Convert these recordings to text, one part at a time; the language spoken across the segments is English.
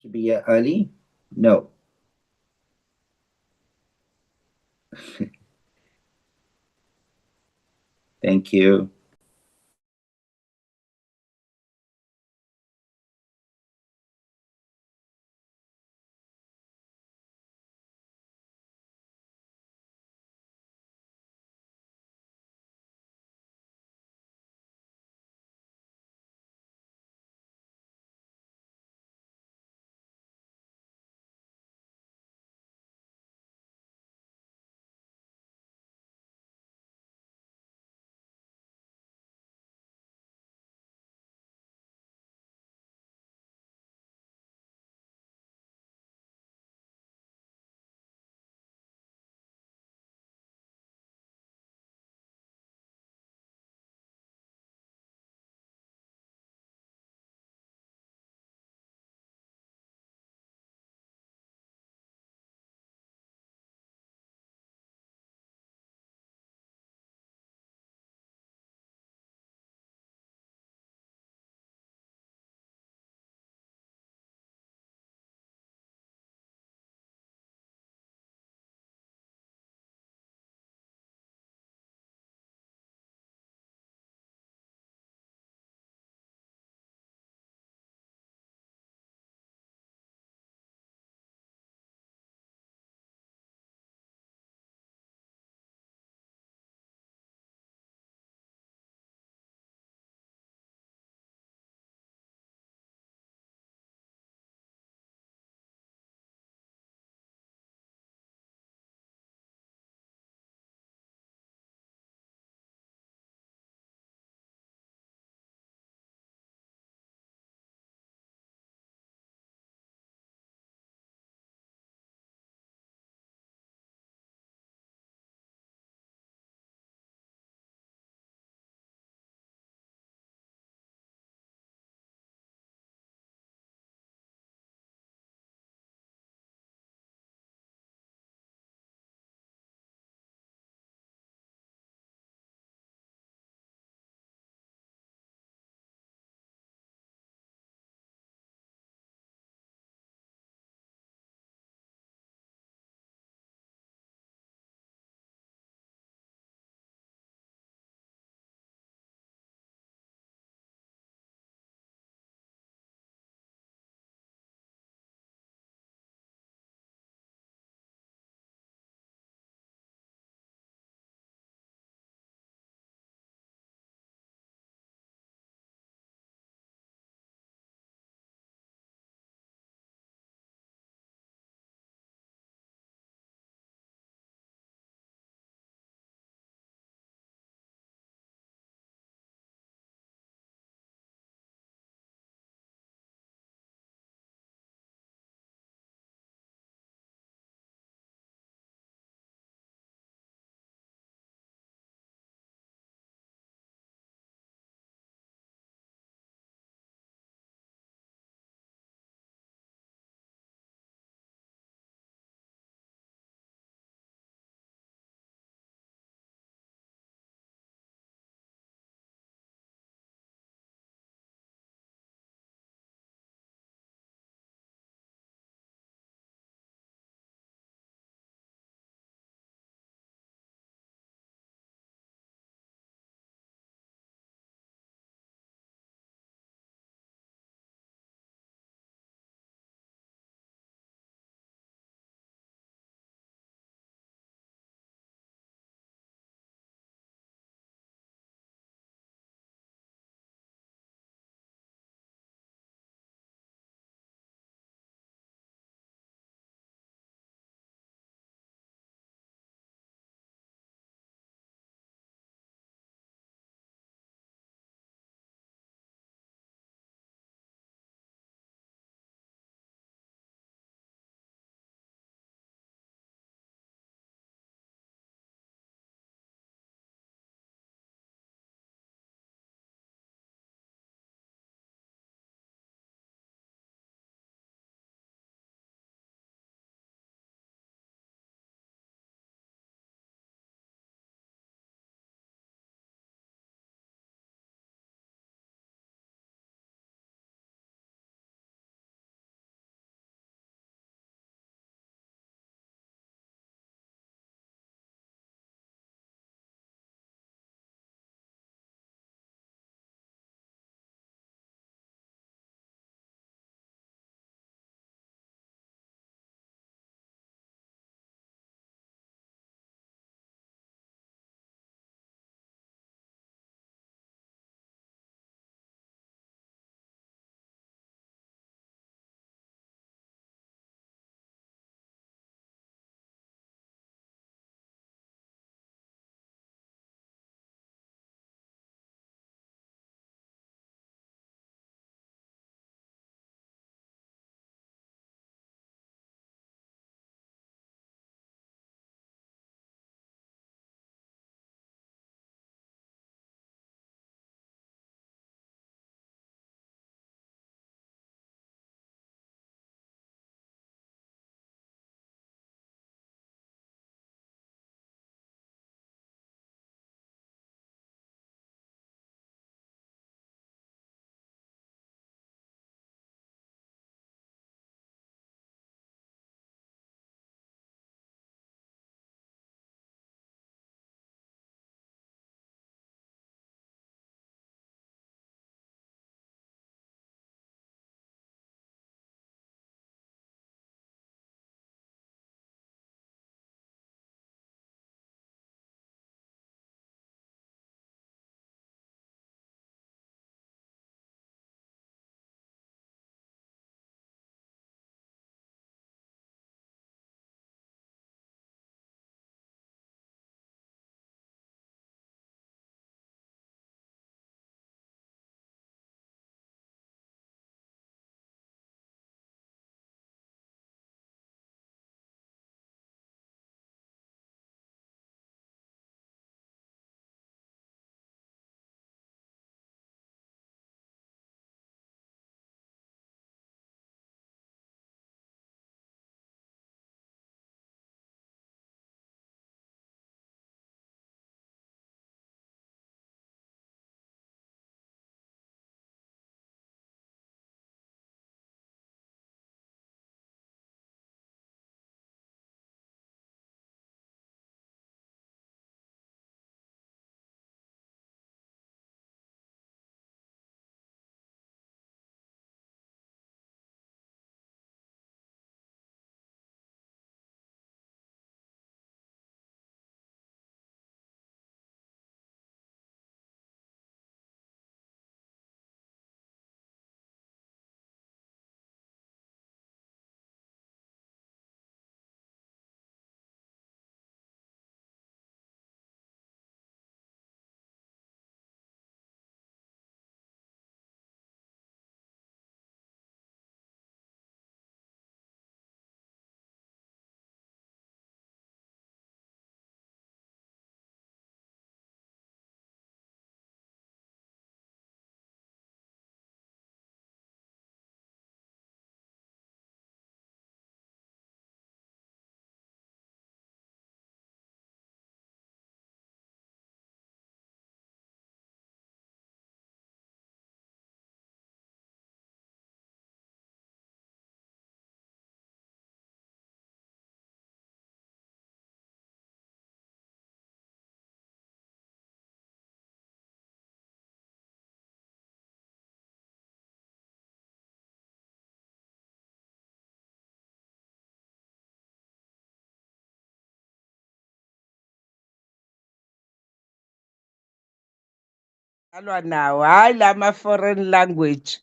To be early? No. Thank you. alwa nawo hayi lama foreign language.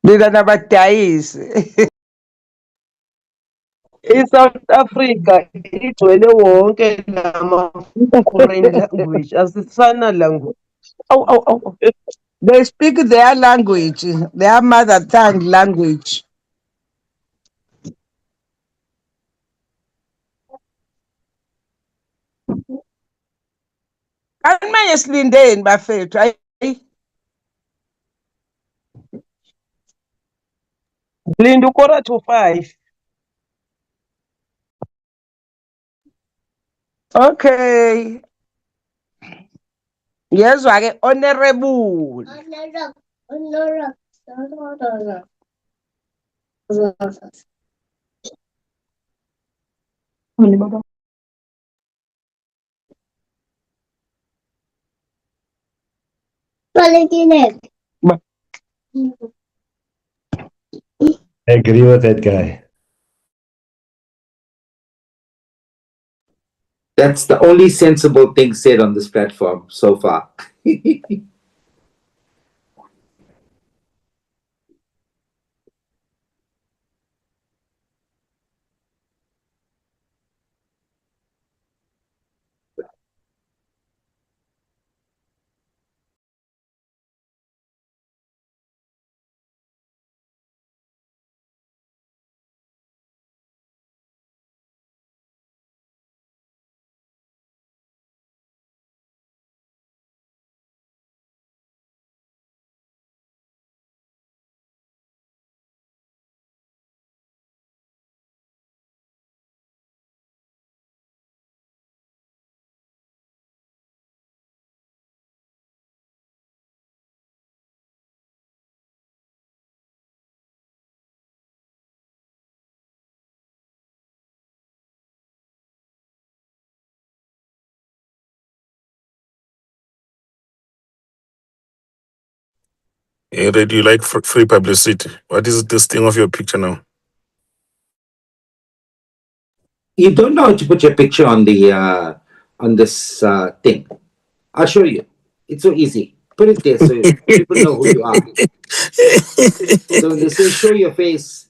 Mina nabadayisi. I-South Africa igcwele wonke nama-foreign language asifana language. Awu, awu, awu. They speak their language, their mother tongue language. Kanti manje silindeni bafethu. Hayi. Linda u-4 to 5. Okay. Yezwa-ke honorable. I agree with that guy. That's the only sensible thing said on this platform so far. Hey, Red, you like free publicity? What is this thing of your picture now? You don't know how to put your picture on the on this thing. I'll show you. It's so easy. Put it there so people know who you are. So when they say show your face,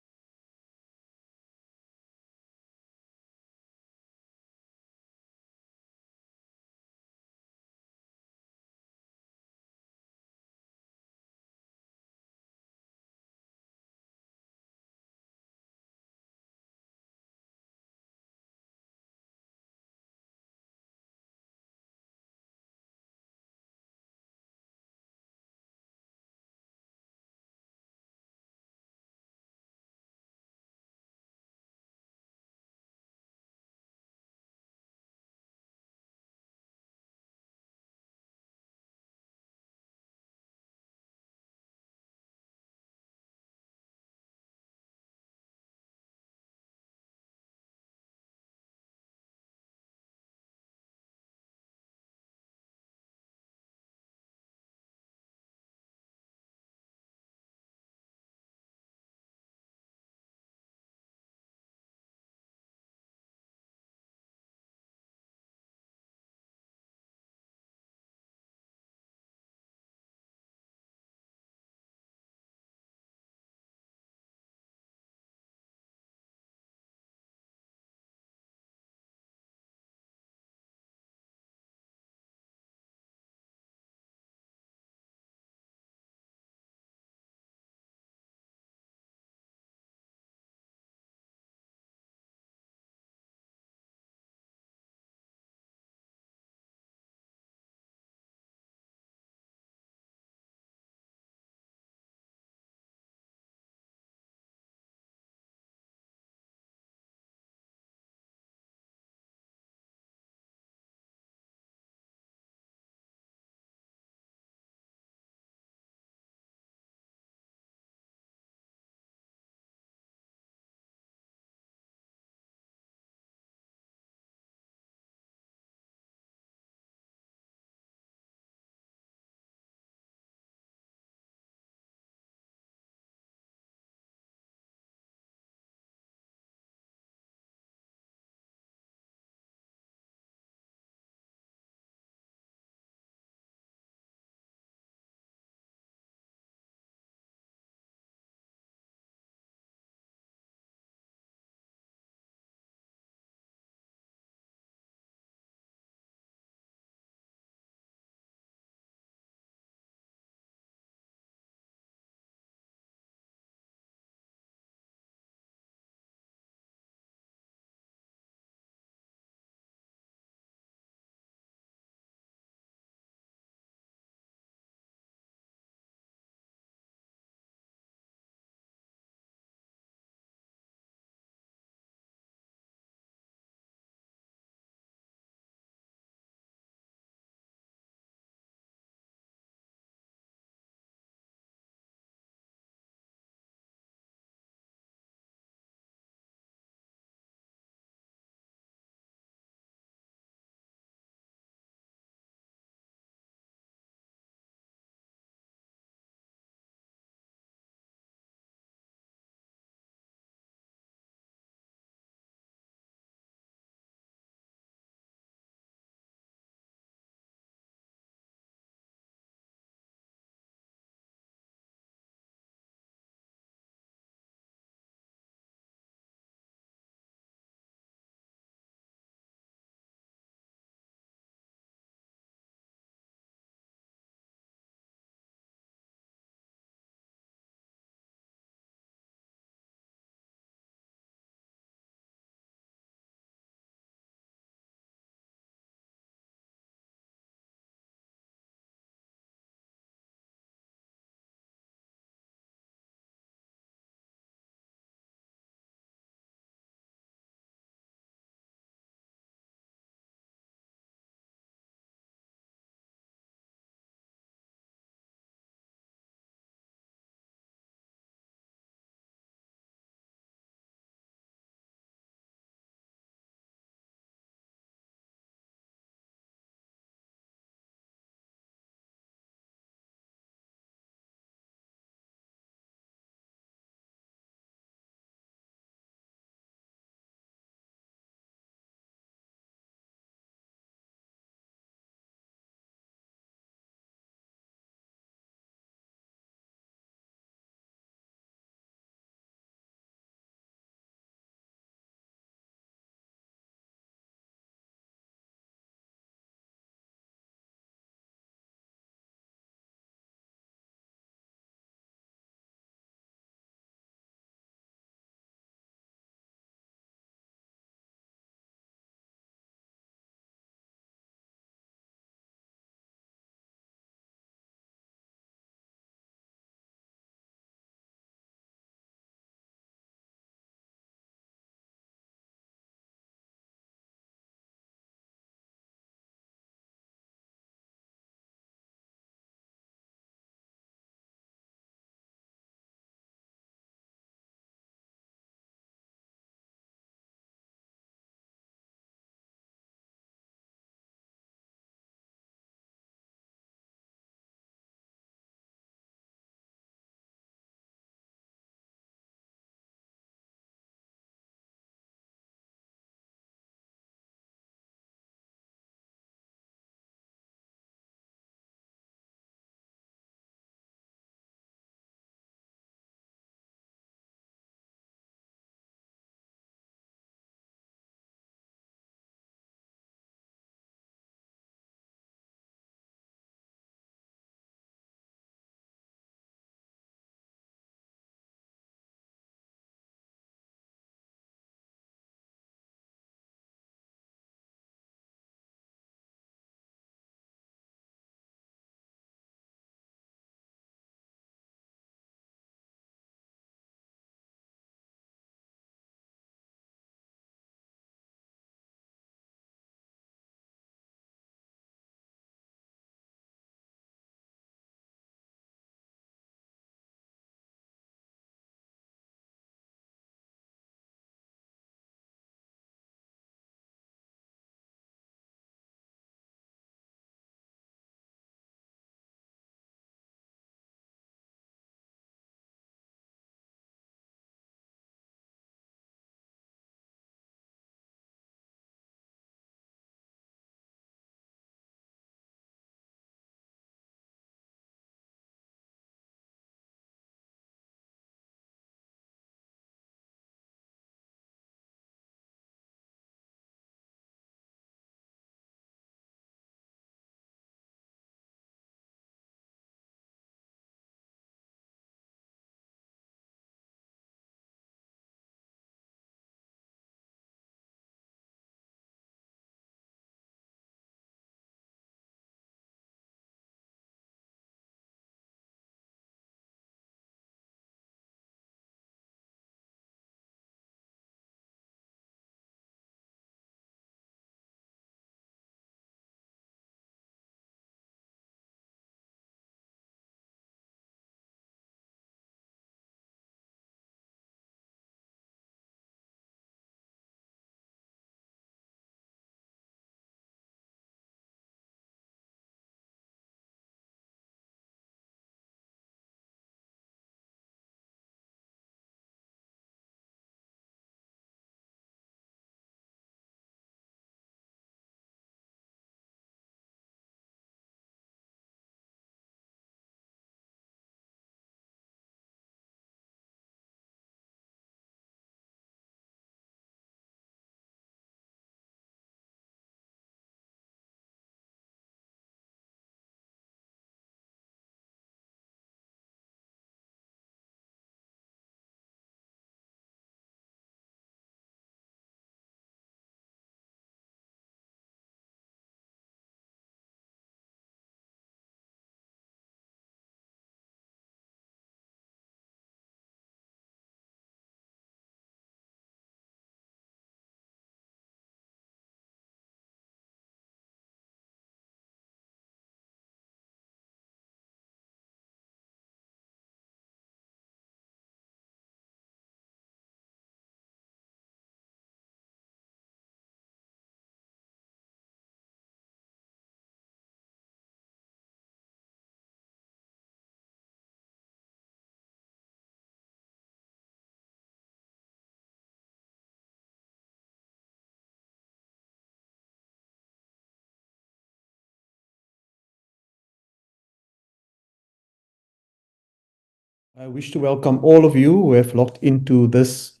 I wish to welcome all of you who have logged into this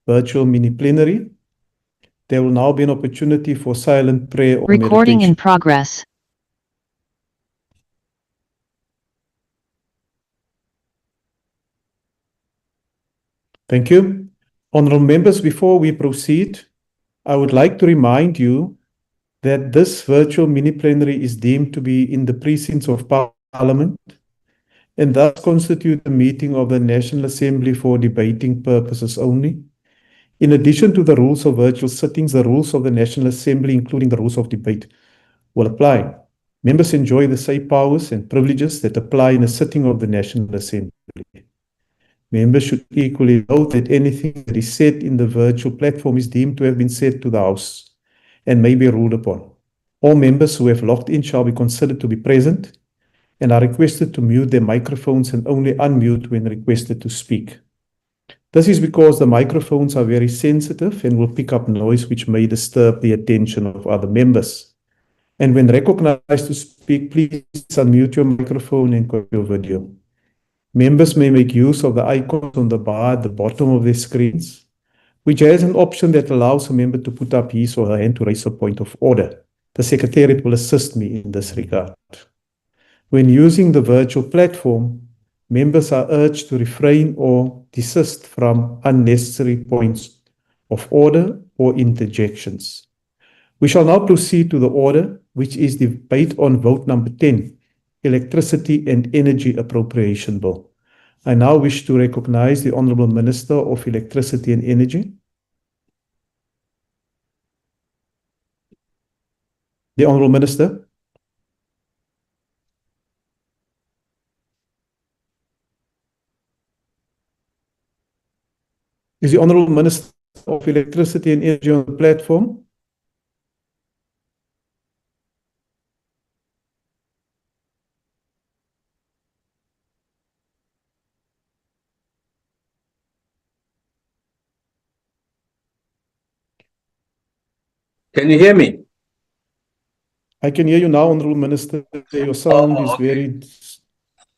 virtual mini-plenary. There will now be an opportunity for silent prayer or Recording in meditation. progress. Thank you. Honorable members, before we proceed, I would like to remind you that this virtual mini-plenary is deemed to be in the precincts of Parliament and thus constitute a meeting of the National Assembly for debating purposes only. In addition to the rules of virtual sittings, the rules of the National Assembly, including the rules of debate, will apply. Members enjoy the same powers and privileges that apply in a sitting of the National Assembly. Members should equally note that anything that is said in the virtual platform is deemed to have been said to the House and may be ruled upon. All members who have logged in shall be considered to be present and are requested to mute their microphones and only unmute when requested to speak. This is because the microphones are very sensitive and will pick up noise which may disturb the attention of other members. And when recognized to speak, please unmute your microphone and your video. Members may make use of the icons on the bar at the bottom of their screens, which has an option that allows a member to put up his or her hand to raise a point of order. The Secretariat will assist me in this regard. When using the virtual platform, members are urged to refrain or desist from unnecessary points of order or interjections. We shall now proceed to the order, which is debate on vote number 10, Electricity and Energy Appropriation Bill. I now wish to recognize the Honourable Minister of Electricity and Energy. The Honourable Minister. Is the Honourable Minister of Electricity and Energy on the platform? Can you hear me? I can hear you now, Honourable Minister. Your sound is very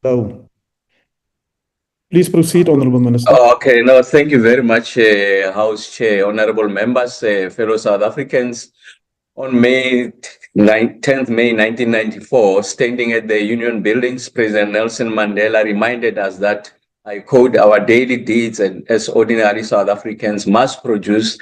low. Please proceed, Honourable Minister. Okay, no, thank you very much, House Chair, honorable members, fellow South Africans. On May 10th, May 1994, standing at the Union Buildings, President Nelson Mandela reminded us that, I quote, our daily deeds and as ordinary South Africans must produce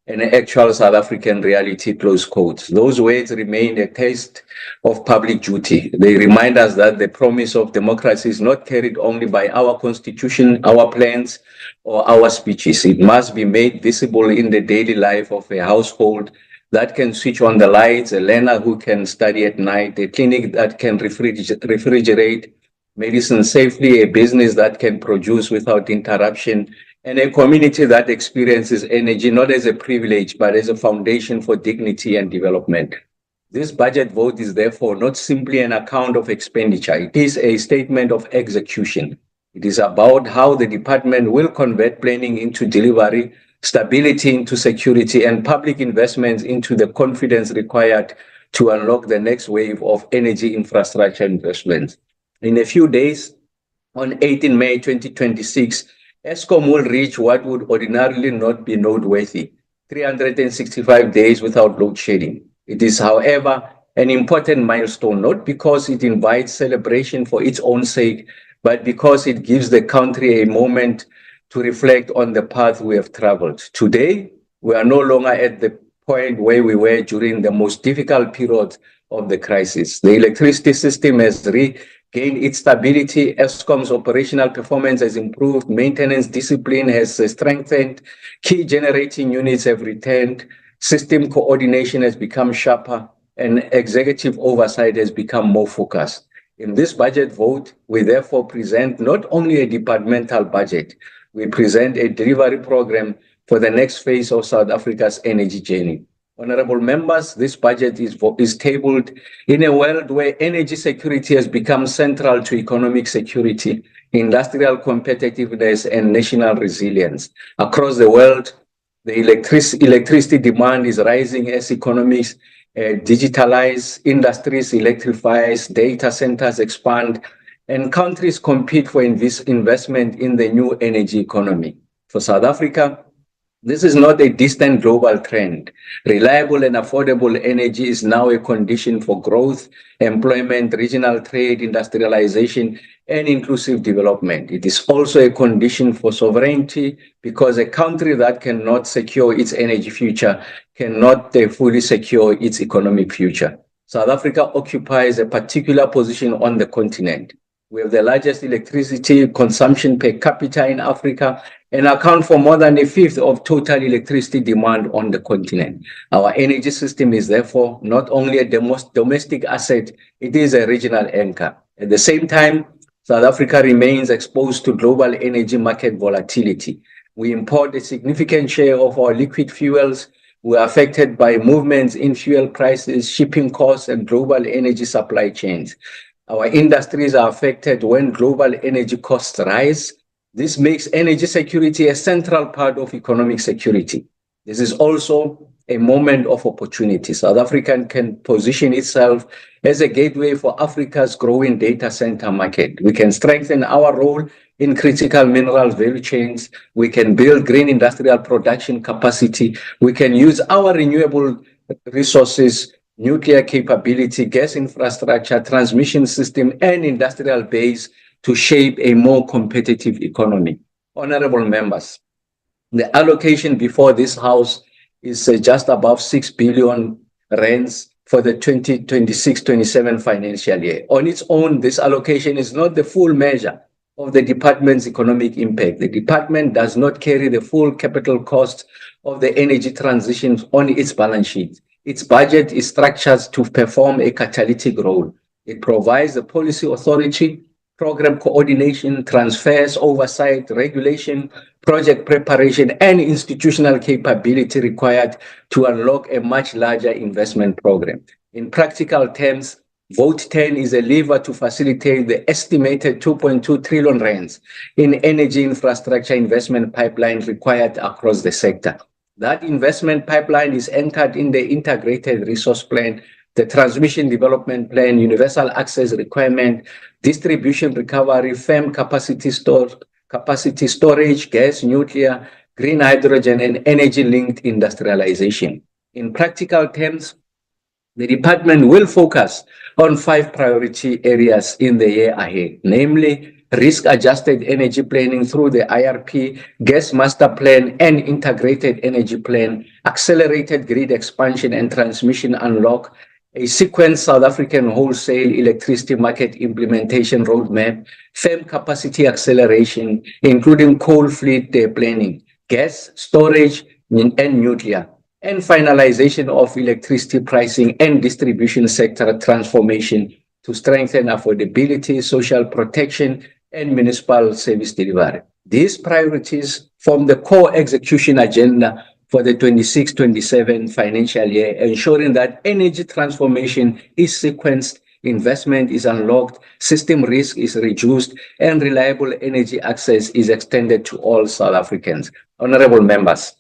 an actual South African reality, close quote. Those words remain a taste of public duty. They remind us that the promise of democracy is not carried only by our constitution, our plans, or our speeches. It must be made visible in the daily life of a household that can switch on the lights, a learner who can study at night, a clinic that can refrigerate medicine safely, a business that can produce without interruption, and a community that experiences energy not as a privilege, but as a foundation for dignity and development. This budget vote is therefore not simply an account of expenditure. It is a statement of execution. It is about how the department will convert planning into delivery, stability into security, and public investments into the confidence required to unlock the next wave of energy infrastructure investments. In a few days, on 18 May 2026, Eskom will reach what would ordinarily not be noteworthy, 365 days without load shedding. It is, however, an important milestone, not because it invites celebration for its own sake, but because it gives the country a moment to reflect on the path we have traveled. Today, we are no longer at the point where we were during the most difficult period of the crisis. The electricity system has regained its stability. Eskom's operational performance has improved. Maintenance discipline has strengthened. Key generating units have returned. System coordination has become sharper, and executive oversight has become more focused. In this budget vote, we therefore present not only a departmental budget, we present a delivery program for the next phase of South Africa's energy journey. Honorable members, this budget is tabled in a world where energy security has become central to economic security, industrial competitiveness, and national resilience. Across the world, the electricity demand is rising as economies digitalize, industries electrifies, data centers expand, and countries compete for investment in the new energy economy. For South Africa, this is not a distant global trend. Reliable and affordable energy is now a condition for growth, employment, regional trade, industrialization, and inclusive development. It is also a condition for sovereignty because a country that cannot secure its energy future cannot fully secure its economic future. South Africa occupies a particular position on the continent. We have the largest electricity consumption per capita in Africa and account for more than a fifth of total electricity demand on the continent. Our energy system is therefore not only a domestic asset, it is a regional anchor. At the same time, South Africa remains exposed to global energy market volatility. We import a significant share of our liquid fuels. We are affected by movements in fuel prices, shipping costs, and global energy supply chains. Our industries are affected when global energy costs rise. This makes energy security a central part of economic security. This is also a moment of opportunity. South Africa can position itself as a gateway for Africa's growing data center market. We can strengthen our role in critical minerals value chains. We can build green industrial production capacity. We can use our renewable resources, nuclear capability, gas infrastructure, transmission system, and industrial base to shape a more competitive economy. Honorable members, the allocation before this House is just above 6 billion rands for the 2026-27 financial year. On its own, this allocation is not the full measure of the department's economic impact. The department does not carry the full capital cost of the energy transition on its balance sheet. Its budget is structured to perform a catalytic role. It provides the policy authority, program coordination, transfers, oversight, regulation, project preparation, and institutional capability required to unlock a much larger investment program. In practical terms, Vote 10 is a lever to facilitate the estimated 2.2 trillion rands in energy infrastructure investment pipeline required across the sector. That investment pipeline is anchored in the Integrated Resource Plan, the Transmission Development Plan, Universal Access Requirement, Distribution Recovery, firm capacity storage, gas, nuclear, green hydrogen, and energy-linked industrialization. In practical terms, the department will focus on 5 priority areas in the year ahead, namely risk-adjusted energy planning through the IRP, gas master plan, and integrated energy plan, accelerated grid expansion and transmission unlock, a sequenced South African wholesale electricity market implementation roadmap, firm capacity acceleration, including coal fleet planning, gas, storage, and nuclear, and finalization of electricity pricing and distribution sector transformation to strengthen affordability, social protection, and municipal service delivery. These priorities form the core execution agenda for the 26-27 financial year, ensuring that energy transformation is sequenced, investment is unlocked, system risk is reduced, and reliable energy access is extended to all South Africans. Honorable members,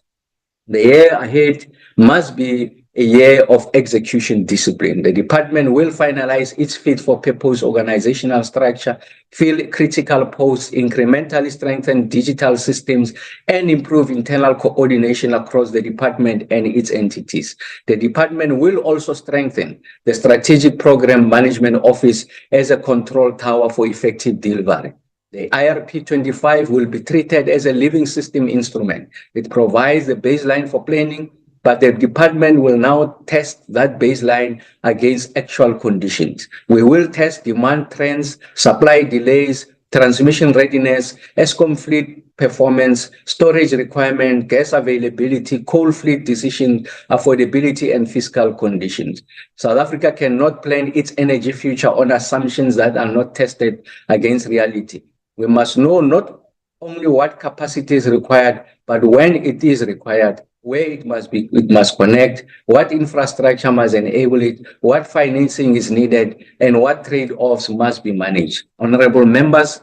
the year ahead must be a year of execution discipline. The department will finalize its fit-for-purpose organizational structure, fill critical posts, incrementally strengthen digital systems, and improve internal coordination across the department and its entities. The department will also strengthen the Strategic Program Management Office as a control tower for effective delivery. The IRP 25 will be treated as a living system instrument. It provides the baseline for planning, but the department will now test that baseline against actual conditions. We will test demand trends, supply delays, transmission readiness, ESCOM fleet performance, storage requirement, gas availability, coal fleet decision, affordability, and fiscal conditions. South Africa cannot plan its energy future on assumptions that are not tested against reality. We must know not only what capacity is required, but when it is required, where it must connect, what infrastructure must enable it, what financing is needed, and what trade-offs must be managed. Honorable members,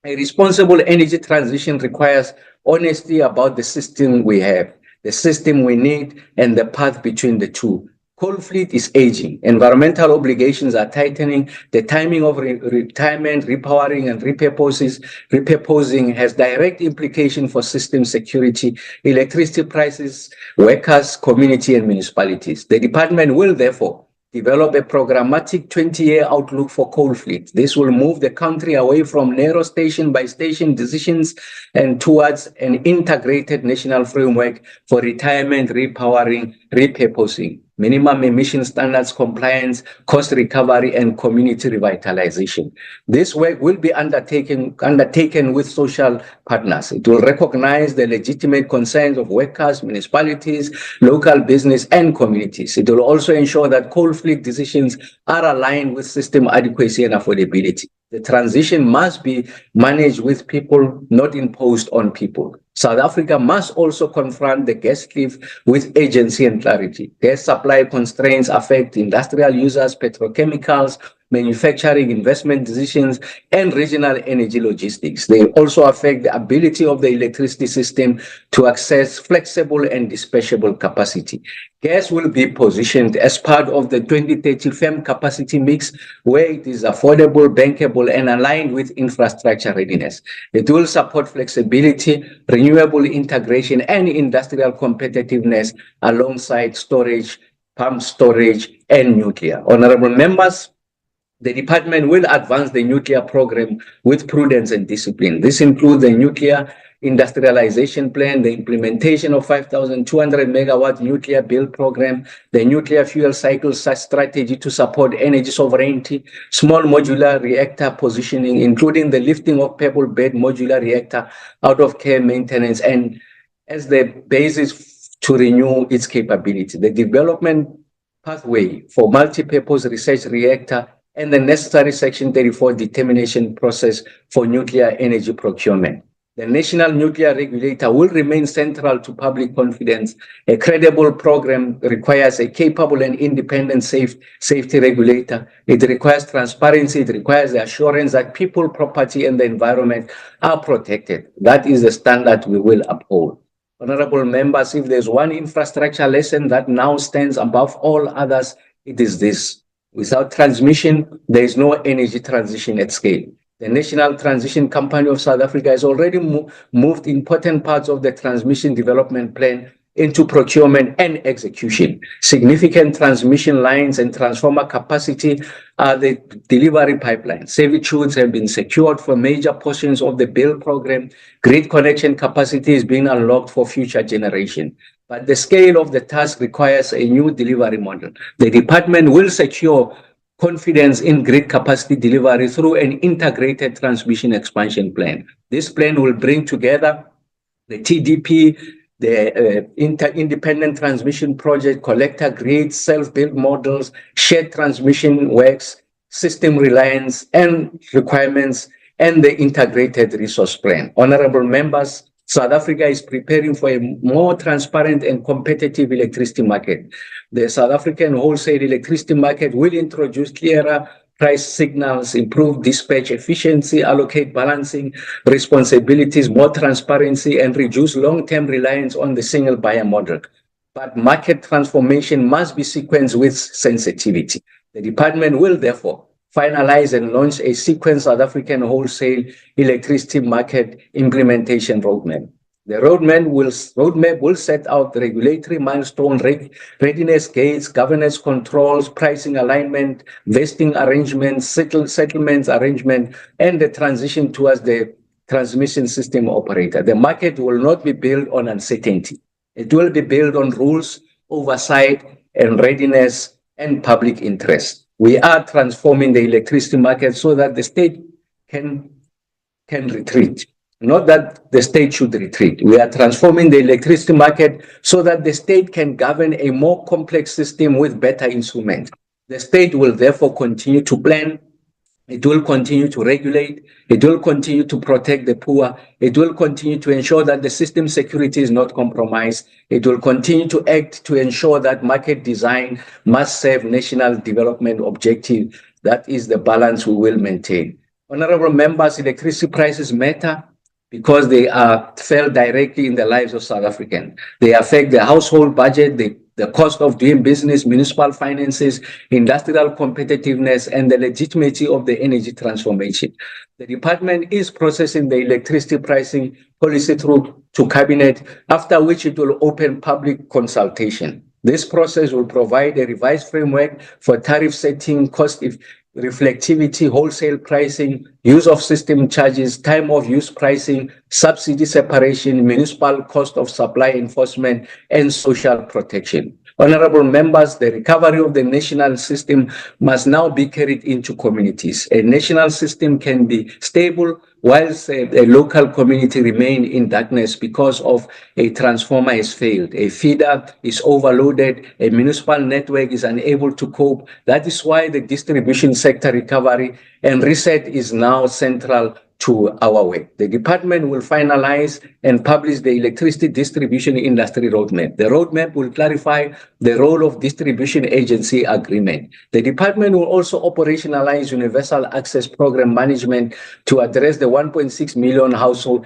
a responsible energy transition requires honesty about the system we have, the system we need, and the path between the two. Coal fleet is aging. Environmental obligations are tightening. The timing of retirement, repowering, and repurposing has direct implication for system security, electricity prices, workers, community, and municipalities. The department will therefore develop a programmatic 20-year outlook for coal fleet. This will move the country away from narrow station-by-station decisions and towards an integrated national framework for retirement, repowering, repurposing, minimum emission standards compliance, cost recovery, and community revitalization. This work will be undertaken with social partners. It will recognize the legitimate concerns of workers, municipalities, local business, and communities. It will also ensure that coal fleet decisions are aligned with system adequacy and affordability. The transition must be managed with people, not imposed on people. South Africa must also confront the gas cliff with agency and clarity. Gas supply constraints affect industrial users, petrochemicals, manufacturing, investment decisions, and regional energy logistics. They also affect the ability of the electricity system to access flexible and dispatchable capacity. Gas will be positioned as part of the 2030 firm capacity mix, where it is affordable, bankable, and aligned with infrastructure readiness. It will support flexibility, renewable integration, and industrial competitiveness alongside storage, pump storage, and nuclear. Honorable members, the department will advance the nuclear program with prudence and discipline. This includes the nuclear industrialization plan, the implementation of 5,200 megawatt nuclear build program, the nuclear fuel cycle strategy to support energy sovereignty, small modular reactor positioning, including the lifting of pebble bed modular reactor out of care maintenance, and as the basis to renew its capability, the development pathway for multi-purpose research reactor, and the necessary Section 34 determination process for nuclear energy procurement. The national nuclear regulator will remain central to public confidence. A credible program requires a capable and independent safety regulator. It requires transparency. It requires the assurance that people, property, and the environment are protected. That is the standard we will uphold. Honorable members, if there's one infrastructure lesson that now stands above all others, it is this. Without transmission, there is no energy transition at scale. The National Transition Company of South Africa has already moved important parts of the transmission development plan into procurement and execution. Significant transmission lines and transformer capacity are the delivery pipeline. Servitudes have been secured for major portions of the build program. Grid connection capacity is being unlocked for future generation. But the scale of the task requires a new delivery model. The department will secure confidence in grid capacity delivery through an integrated transmission expansion plan. This plan will bring together the TDP, the independent transmission project, collector grids, self-built models, shared transmission works, system reliance and requirements, and the integrated resource plan. Honorable members, South Africa is preparing for a more transparent and competitive electricity market. The South African wholesale electricity market will introduce clearer price signals, improve dispatch efficiency, allocate balancing responsibilities, more transparency, and reduce long-term reliance on the single buyer model. But market transformation must be sequenced with sensitivity. The department will therefore finalize and launch a sequenced South African wholesale electricity market implementation roadmap. The roadmap will set out the regulatory milestone, readiness gates, governance controls, pricing alignment, vesting arrangements, settlements arrangement, and the transition towards the transmission system operator. The market will not be built on uncertainty. It will be built on rules, oversight, and readiness and public interest. We are transforming the electricity market so that the state can retreat. Not that the state should retreat. We are transforming the electricity market so that the state can govern a more complex system with better instruments. The state will therefore continue to plan. It will continue to regulate. It will continue to protect the poor. It will continue to ensure that the system security is not compromised. It will continue to act to ensure that market design must serve national development objectives. That is the balance we will maintain. Honorable members, electricity prices matter because they are felt directly in the lives of South Africans. They affect the household budget, the the cost of doing business, municipal finances, industrial competitiveness, and the legitimacy of the energy transformation. The department is processing the electricity pricing policy through to cabinet, after which it will open public consultation. This process will provide a revised framework for tariff setting, cost reflectivity, wholesale pricing, use of system charges, time of use pricing, subsidy separation, municipal cost of supply enforcement, and social protection. Honorable members, the recovery of the national system must now be carried into communities. A national system can be stable whilst a local community remain in darkness because of a transformer has failed, a feeder is overloaded, a municipal network is unable to cope. That is why the distribution sector recovery and reset is now central to our work. The department will finalize and publish the electricity distribution industry roadmap. The roadmap will clarify the role of distribution agency agreement. The department will also operationalize universal access program management to address the 1.6 million household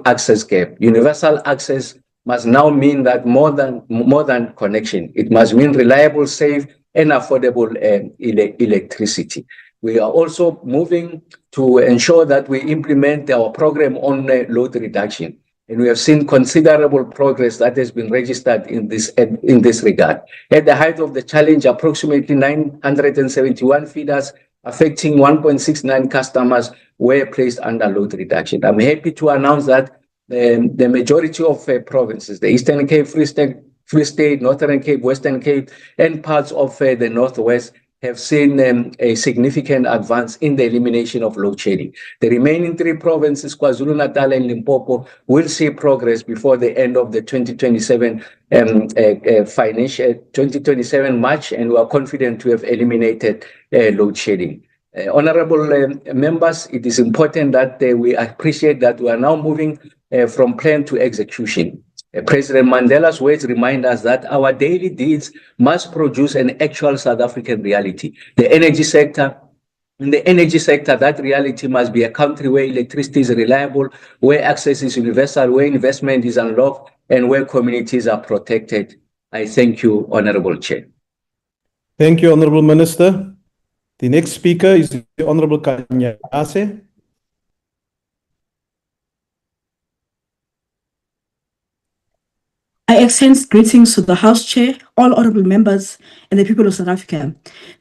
access gap. Universal access must now mean that more than connection. It must mean reliable, safe, and affordable electricity. We are also moving to ensure that we implement our program on load reduction. And we have seen considerable progress that has been registered in this regard. At the height of the challenge, approximately 971 feeders affecting 1.69 customers were placed under load reduction. I'm happy to announce that the majority of provinces, the Eastern Cape, Free State, Northern Cape, Western Cape, and parts of the Northwest have seen a significant advance in the elimination of load shedding. The remaining 3 provinces, KwaZulu-Natal and Limpopo, will see progress before the end of the 2027 2027 March, and we are confident to have eliminated load shedding. Honorable members, it is important that we appreciate that we are now moving from plan to execution. President Mandela's words remind us that our daily deeds must produce an actual South African reality. In the energy sector, that reality must be a country where electricity is reliable, where access is universal, where investment is unlocked, and where communities are protected. I thank you, Honorable Chair. Thank you, Honorable Minister. The next speaker is the Honorable Kanyase. I extend greetings to the House Chair, all honorable members, and the people of South Africa.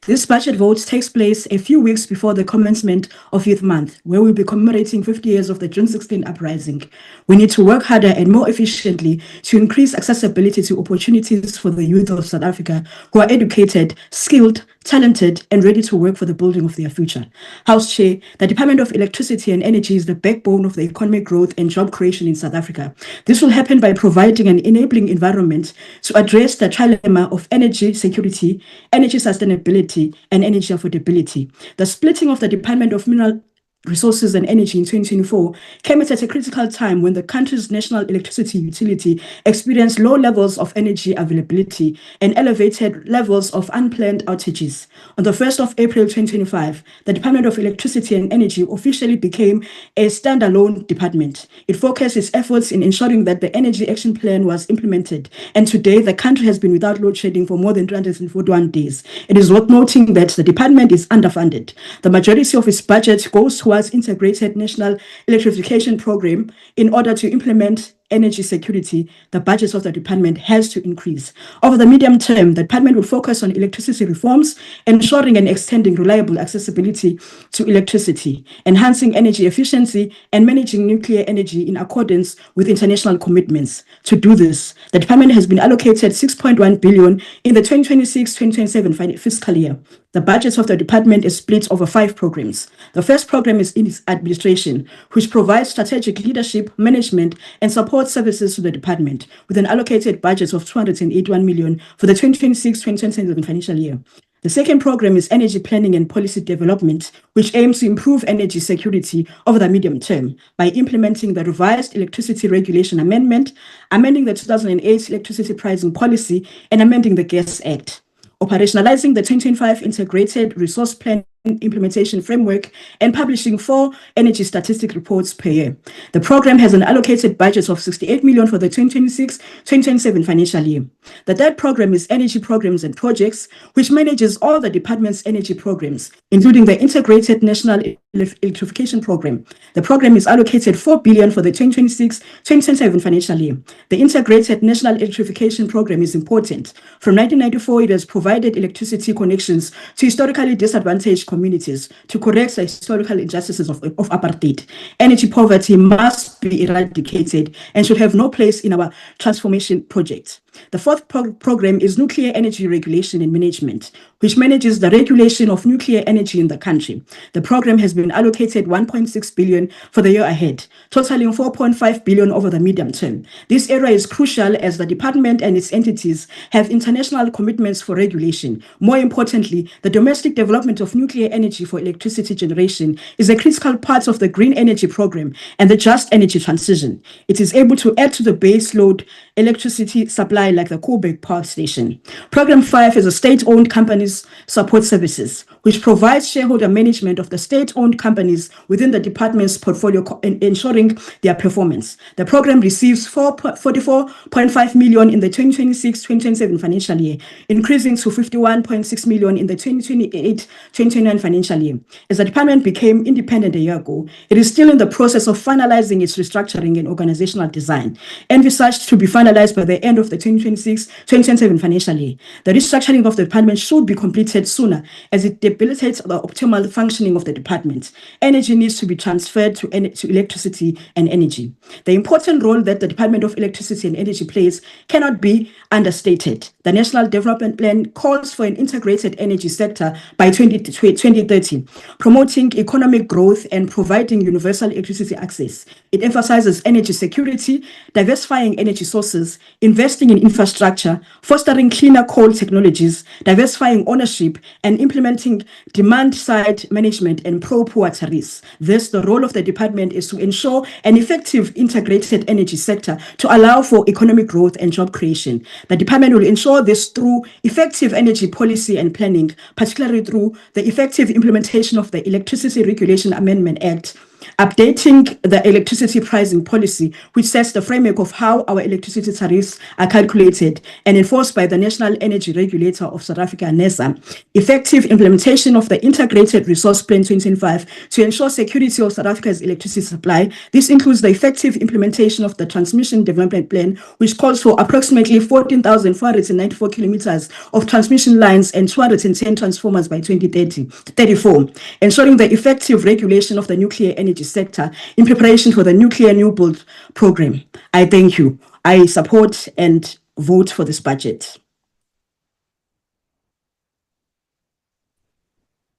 This budget vote takes place a few weeks before the commencement of Youth Month, where we'll be commemorating 50 years of the June 16 uprising. We need to work harder and more efficiently to increase accessibility to opportunities for the youth of South Africa who are educated, skilled, talented, and ready to work for the building of their future. House Chair, the Department of Electricity and Energy is the backbone of the economic growth and job creation in South Africa. This will happen by providing an enabling environment to address the trilemma of energy security, energy sustainability, and energy affordability. The splitting of the Department of Mineral Resources and Energy in 2024 came at a critical time when the country's national electricity utility experienced low levels of energy availability and elevated levels of unplanned outages. On the 1st of April 2025, the Department of Electricity and Energy officially became a standalone department. It focused its efforts in ensuring that the Energy Action Plan was implemented, and today the country has been without load shedding for more than 341 days. It is worth noting that the department is underfunded. The majority of its budget goes towards integrated national electrification program. In order to implement energy security, the budget of the department has to increase. Over the medium term, the department will focus on electricity reforms, ensuring and extending reliable accessibility to electricity, enhancing energy efficiency, and managing nuclear energy in accordance with international commitments. To do this, the department has been allocated 6.1 billion in the 2026-2027 fiscal year. The budget of the department is split over 5 programs. The first program is in its administration, which provides strategic leadership, management, and support services to the department, with an allocated budget of 281 million for the 2026-2027 financial year. The second program is energy planning and policy development, which aims to improve energy security over the medium term by implementing the revised electricity regulation amendment, amending the 2008 electricity pricing policy, and amending the Gas Act. Operationalizing the 2025 integrated resource plan implementation framework and publishing 4 energy statistic reports per year. The program has an allocated budget of 68 million for the 2026-2027 financial year. The third program is Energy Programs and Projects, which manages all the department's energy programs, including the Integrated National Electrification Program. The program is allocated 4 billion for the 2026-2027 financial year. The Integrated National Electrification Program is important. From 1994, it has provided electricity connections to historically disadvantaged communities to correct the historical injustices of apartheid. Energy poverty must be eradicated and should have no place in our transformation project. The fourth program is Nuclear Energy Regulation and Management, which manages the regulation of nuclear energy in the country. The program has been allocated 1.6 billion for the year ahead, totaling 4.5 billion over the medium term. This area is crucial as the department and its entities have international commitments for regulation. More importantly, the domestic development of nuclear energy for electricity generation is a critical part of the green energy program and the just energy transition. It is able to add to the base load electricity supply like the Kobe Power Station. Program 5 is a state-owned companies support services, which provides shareholder management of the state-owned companies within the department's portfolio, ensuring their performance. The program receives 44.5 million in the 2026-2027 financial year, increasing to 51.6 million in the 2028-2029 financial year. As the department became independent a year ago, it is still in the process of finalizing its restructuring and organizational design, envisaged to be finalized by the end of the 2026-2027 financial year. The restructuring of the department should be completed sooner as it debilitates the optimal functioning of the department. Energy needs to be transferred to electricity and energy. The important role that the Department of Electricity and Energy plays cannot be understated. The National Development Plan calls for an integrated energy sector by 2030, promoting economic growth and providing universal electricity access. It emphasizes energy security, diversifying energy sources, investing in infrastructure, fostering cleaner coal technologies, diversifying ownership, and implementing demand-side management and pro-poor tariffs. Thus, the role of the department is to ensure an effective integrated energy sector to allow for economic growth and job creation. The department will ensure this through effective energy policy and planning, particularly through the effective implementation of the Electricity Regulation Amendment Act, updating the electricity pricing policy, which sets the framework of how our electricity tariffs are calculated and enforced by the National Energy Regulator of South Africa, NERSA, effective implementation of the Integrated Resource Plan 2025 to ensure security of South Africa's electricity supply. This includes the effective implementation of the Transmission Development Plan, which calls for approximately 14,494 kilometers of transmission lines and 210 transformers by 2034, ensuring the effective regulation of the nuclear energy sector in preparation for the nuclear new build program. I thank you. I support and vote for this budget.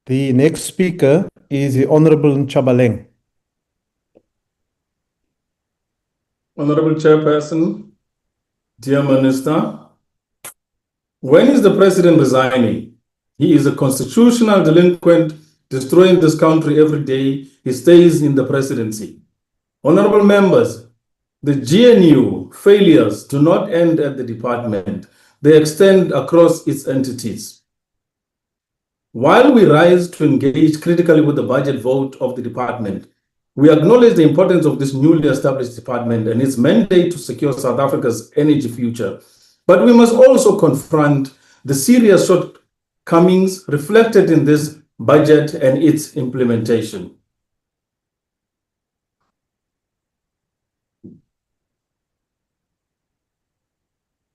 The next speaker is the Honorable Nchabaleng. Honorable Chairperson, dear Minister, when is the President resigning? He is a constitutional delinquent destroying this country every day he stays in the presidency. Honorable members, the GNU failures do not end at the department. They extend across its entities. While we rise to engage critically with the budget vote of the department, we acknowledge the importance of this newly established department and its mandate to secure South Africa's energy future. But we must also confront the serious shortcomings reflected in this budget and its implementation.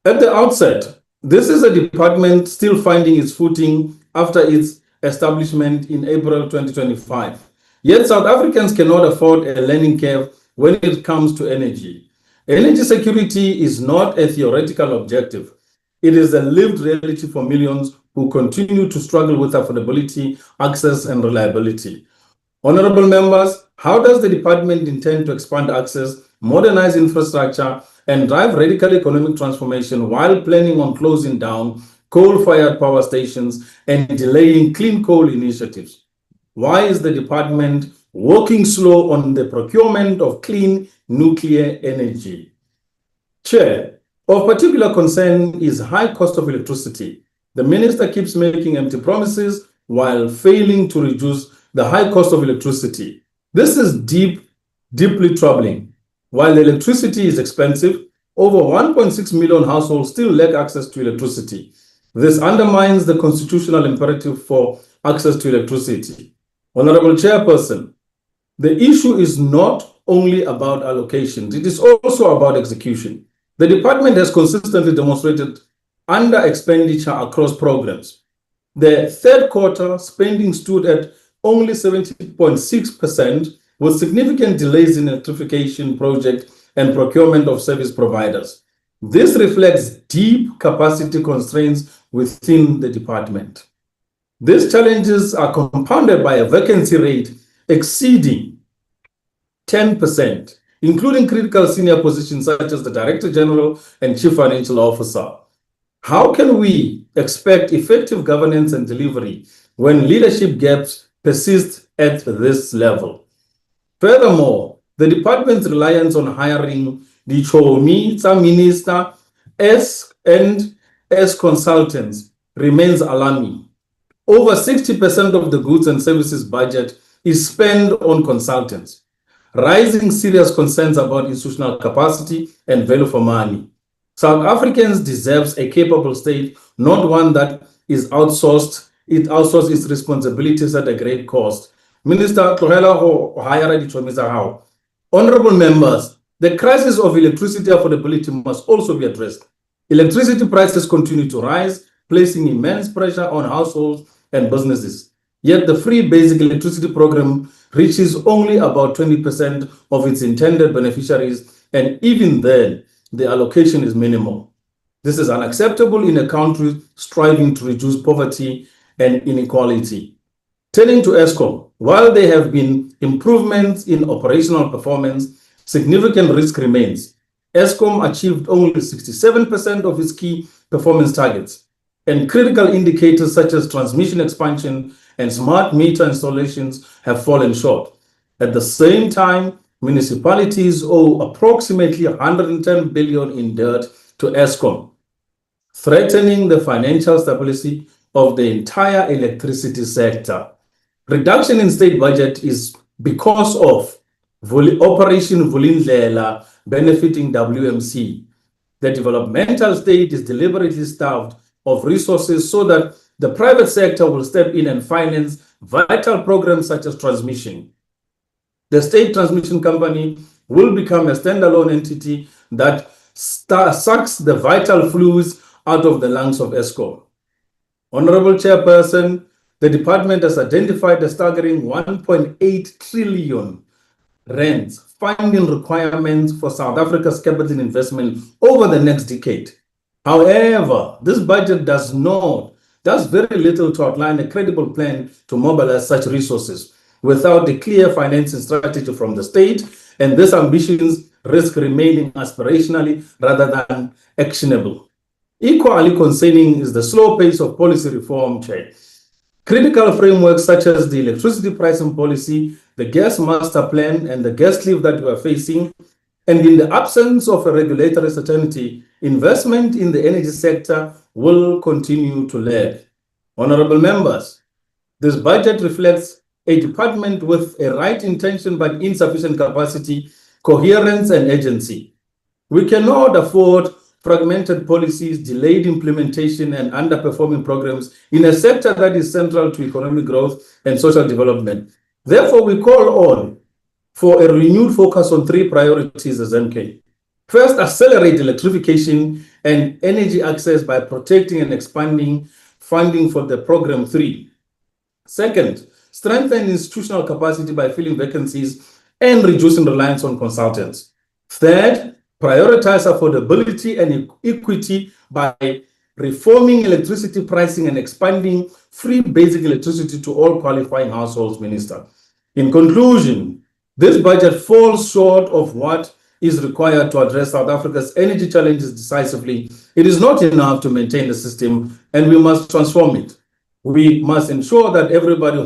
At the outset, this is a department still finding its footing after its establishment in April 2025. Yet South Africans cannot afford a learning curve when it comes to energy. Energy security is not a theoretical objective. It is a lived reality for millions who continue to struggle with affordability, access, and reliability. Honorable members, how does the department intend to expand access, modernize infrastructure, and drive radical economic transformation while planning on closing down coal-fired power stations and delaying clean coal initiatives? Why is the department working slow on the procurement of clean nuclear energy? Chair, of particular concern is high cost of electricity. The minister keeps making empty promises while failing to reduce the high cost of electricity. This is deeply troubling. While electricity is expensive, over 1.6 million households still lack access to electricity. This undermines the constitutional imperative for access to electricity. Honorable Chairperson, the issue is not only about allocations, it is also about execution. The department has consistently demonstrated under expenditure across programs. The third quarter spending stood at only 70.6%, with significant delays in electrification project and procurement of service providers. This reflects deep capacity constraints within the department. These challenges are compounded by a vacancy rate exceeding 10%, including critical senior positions such as the Director General and Chief Financial Officer. How can we expect effective governance and delivery when leadership gaps persist at this level? Furthermore, the department's reliance on hiring the Chomi minister as consultants remains alarming. Over 60% of the goods and services budget is spent on consultants, raising serious concerns about institutional capacity and value for money. South Africans deserve a capable state, not one that is outsourced. It outsources its responsibilities at a great cost. Minister Tlogela ho hire dichomi how. Honorable members, the crisis of electricity affordability must also be addressed. Electricity prices continue to rise, placing immense pressure on households and businesses. Yet the free basic electricity program reaches only about 20% of its intended beneficiaries, and even then, the allocation is minimal. This is unacceptable in a country striving to reduce poverty and inequality. Turning to ESCOM, while there have been improvements in operational performance, significant risk remains. ESCOM achieved only 67% of its key performance targets, and critical indicators such as transmission expansion and smart meter installations have fallen short. At the same time, municipalities owe approximately 110 billion in debt to ESCOM, threatening the financial stability of the entire electricity sector. Reduction in state budget is because of Operation Vulindlela benefiting WMC. The developmental state is deliberately starved of resources so that the private sector will step in and finance vital programs such as transmission. The state transmission company will become a standalone entity that sucks the vital fluids out of the lungs of ESCOM. Honorable Chairperson, the department has identified a staggering 1.8 trillion rands funding requirements for South Africa's capital investment over the next decade. However, this budget does very little to outline a credible plan to mobilize such resources without a clear financing strategy from the state, and these ambitions risk remaining aspirationally rather than actionable. Equally concerning is the slow pace of policy reform, Chair. Critical frameworks such as the electricity pricing policy, the gas master plan, and the gas cliff that we are facing, and in the absence of a regulatory certainty, investment in the energy sector will continue to lag. Honorable members, this budget reflects a department with a right intention but insufficient capacity, coherence, and agency. We cannot afford fragmented policies, delayed implementation, and underperforming programs in a sector that is central to economic growth and social development. Therefore, we call on for a renewed focus on three priorities as MK. First, accelerate electrification and energy access by protecting and expanding funding for the program 3. Second, strengthen institutional capacity by filling vacancies and reducing reliance on consultants. Third, prioritize affordability and equity by reforming electricity pricing and expanding free basic electricity to all qualifying households, Minister. In conclusion, this budget falls short of what is required to address South Africa's energy challenges decisively. It is not enough to maintain the system, and we must transform it. We must ensure that everybody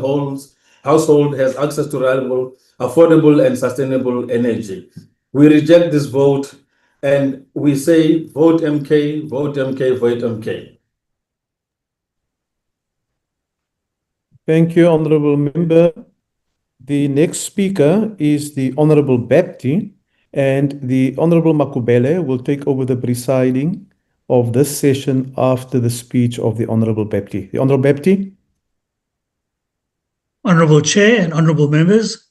household has access to reliable, affordable, and sustainable energy. We reject this vote, and we say vote MK, vote MK, vote MK. Thank you, Honorable Member. The next speaker is the Honorable Bapti, and the Honorable Makubele will take over the presiding of this session after the speech of the Honorable Bapti. The Honorable Bapti. Honorable Chair and honorable members,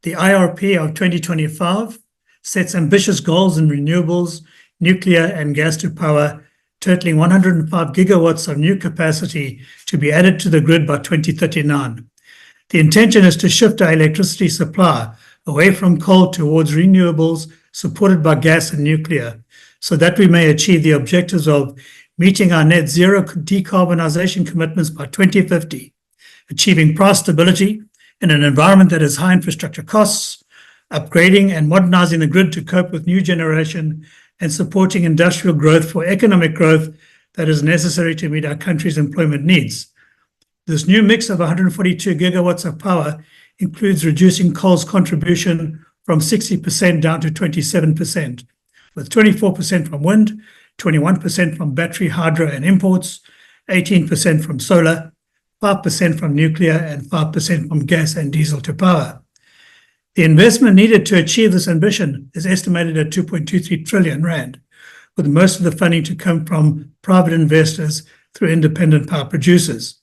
the IRP of 2025 sets ambitious goals in renewables, nuclear and gas to power, totaling 105 gigawatts of new capacity to be added to the grid by 2039. The intention is to shift our electricity supply away from coal towards renewables supported by gas and nuclear, so that we may achieve the objectives of meeting our net zero decarbonisation commitments by 2050, achieving price stability in an environment that has high infrastructure costs, upgrading and modernising the grid to cope with new generation, and supporting industrial growth for economic growth that is necessary to meet our country's employment needs. This new mix of 142 gigawatts of power includes reducing coal's contribution from 60% down to 27%, with 24% from wind, 21% from battery, hydro and imports, 18% from solar, 5% from nuclear and 5% from gas and diesel to power. The investment needed to achieve this ambition is estimated at 2.23 trillion rand, with most of the funding to come from private investors through independent power producers.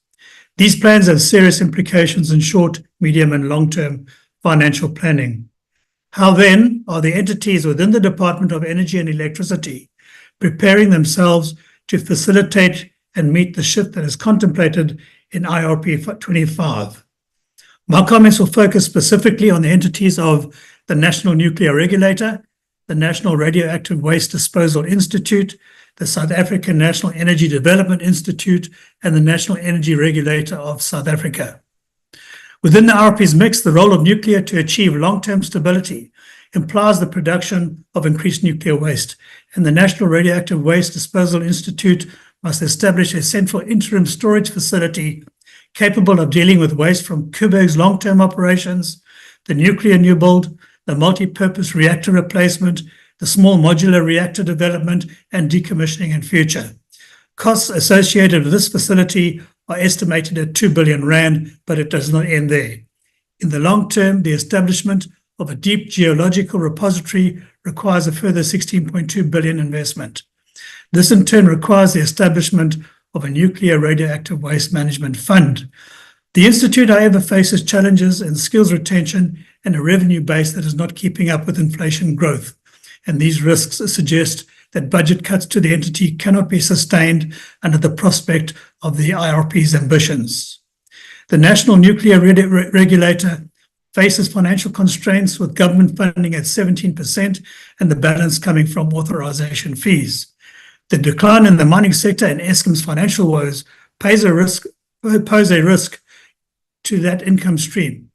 These plans have serious implications in short, medium and long-term financial planning. How then are the entities within the Department of Energy and Electricity preparing themselves to facilitate and meet the shift that is contemplated in IRP 25? My comments will focus specifically on the entities of the National Nuclear Regulator, the National Radioactive Waste Disposal Institute, the South African National Energy Development Institute, and the National Energy Regulator of South Africa. Within the IRP's mix, the role of nuclear to achieve long-term stability implies the production of increased nuclear waste, and the National Radioactive Waste Disposal Institute must establish a central interim storage facility capable of dealing with waste from Kuberg's long-term operations, the nuclear new build, the multi-purpose reactor replacement, the small modular reactor development and decommissioning in future. Costs associated with this facility are estimated at 2 billion rand, but it does not end there. In the long term, the establishment of a deep geological repository requires a further 16.2 billion investment. This in turn requires the establishment of a nuclear radioactive waste management fund. The Institute, however, faces challenges in skills retention and a revenue base that is not keeping up with inflation growth. And these risks suggest that budget cuts to the entity cannot be sustained under the prospect of the IRP's ambitions. The National Nuclear Regulator faces financial constraints with government funding at 17% and the balance coming from authorization fees. The decline in the mining sector and Eskom's financial woes pose a risk to that income stream.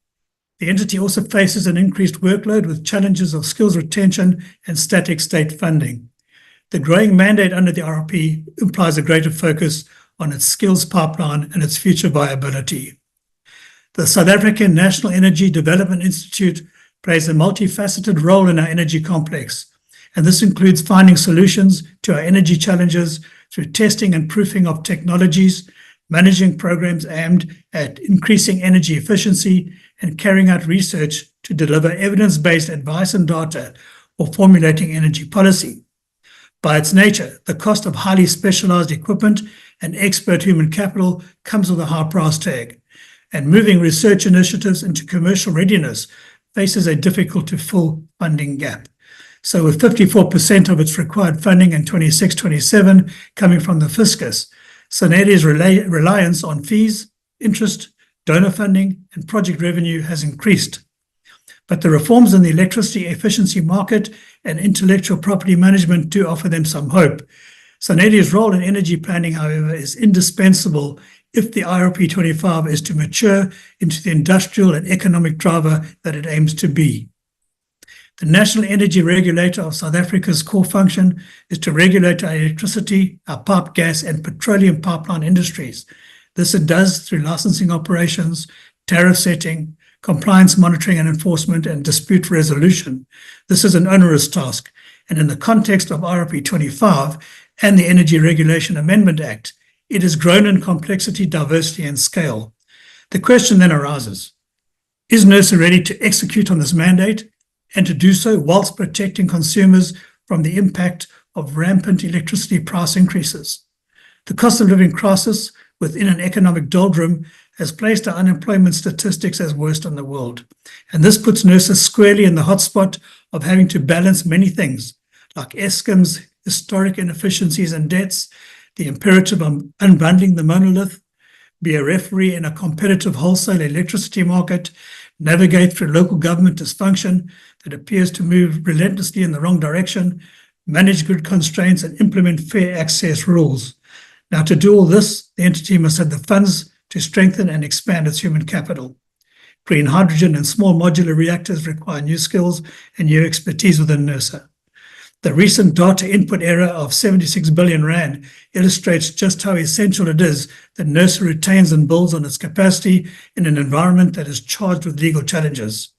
The entity also faces an increased workload with challenges of skills retention and static state funding. The growing mandate under the RRP implies a greater focus on its skills pipeline and its future viability. The South African National Energy Development Institute plays a multifaceted role in our energy complex, and this includes finding solutions to our energy challenges through testing and proofing of technologies, managing programs aimed at increasing energy efficiency, and carrying out research to deliver evidence-based advice and data or formulating energy policy. By its nature, the cost of highly specialized equipment and expert human capital comes with a high price tag, and moving research initiatives into commercial readiness faces a difficult-to-fill funding gap. So with 54% of its required funding in 26-27 coming from the fiscus, SANEDI's reliance on fees, interest, donor funding, and project revenue has increased. But the reforms in the electricity efficiency market and intellectual property management do offer them some hope. SANEDI's role in energy planning, however, is indispensable if the IRP 25 is to mature into the industrial and economic driver that it aims to be. The National Energy Regulator of South Africa's core function is to regulate our electricity, our pipe gas and petroleum pipeline industries. This it does through licensing operations, tariff setting, compliance monitoring and enforcement, and dispute resolution. This is an onerous task, and in the context of IRP 25 and the Energy Regulation Amendment Act, It has grown in complexity, diversity, and scale. The question then arises, is NERSA ready to execute on this mandate and to do so whilst protecting consumers from the impact of rampant electricity price increases? The cost of living crisis within an economic doldrum has placed our unemployment statistics as worst in the world. And this puts NERSA squarely in the hotspot of having to balance many things, like Eskom's historic inefficiencies and debts, the imperative of unbundling the monolith, be a referee in a competitive wholesale electricity market, navigate through local government dysfunction that appears to move relentlessly in the wrong direction, manage grid constraints, and implement fair access rules. Now, to do all this, the entity must have the funds to strengthen and expand its human capital. Green hydrogen and small modular reactors require new skills and new expertise within NERSA. The recent data input error of 76 billion rand illustrates just how essential it is that NERSA retains and builds on its capacity in an environment that is charged with legal challenges.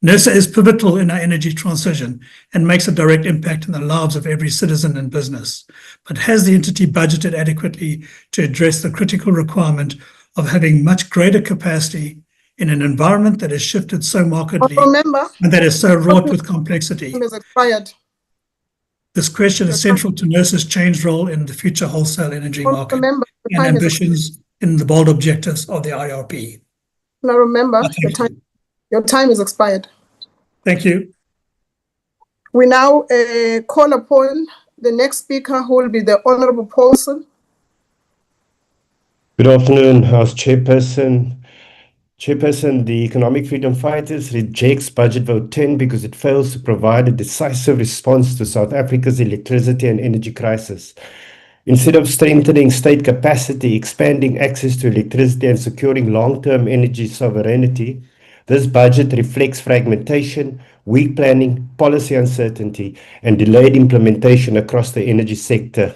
NERSA is pivotal in our energy transition and makes a direct impact in the lives of every citizen and business. But has the entity budgeted adequately to address the critical requirement of having much greater capacity in an environment that has shifted so markedly and that is so wrought with complexity? This question is central to NERSA's changed role in the future wholesale energy market and ambitions in the bold objectives of the IRP. Now remember, your time is expired. Thank you. We now call upon the next speaker, who will be the Honorable Paulson. Good afternoon, House Chairperson. Chairperson, the Economic Freedom Fighters rejects Budget Vote 10 because it fails to provide a decisive response to South Africa's electricity and energy crisis. Instead of strengthening state capacity, expanding access to electricity, and securing long-term energy sovereignty, this budget reflects fragmentation, weak planning, policy uncertainty, and delayed implementation across the energy sector.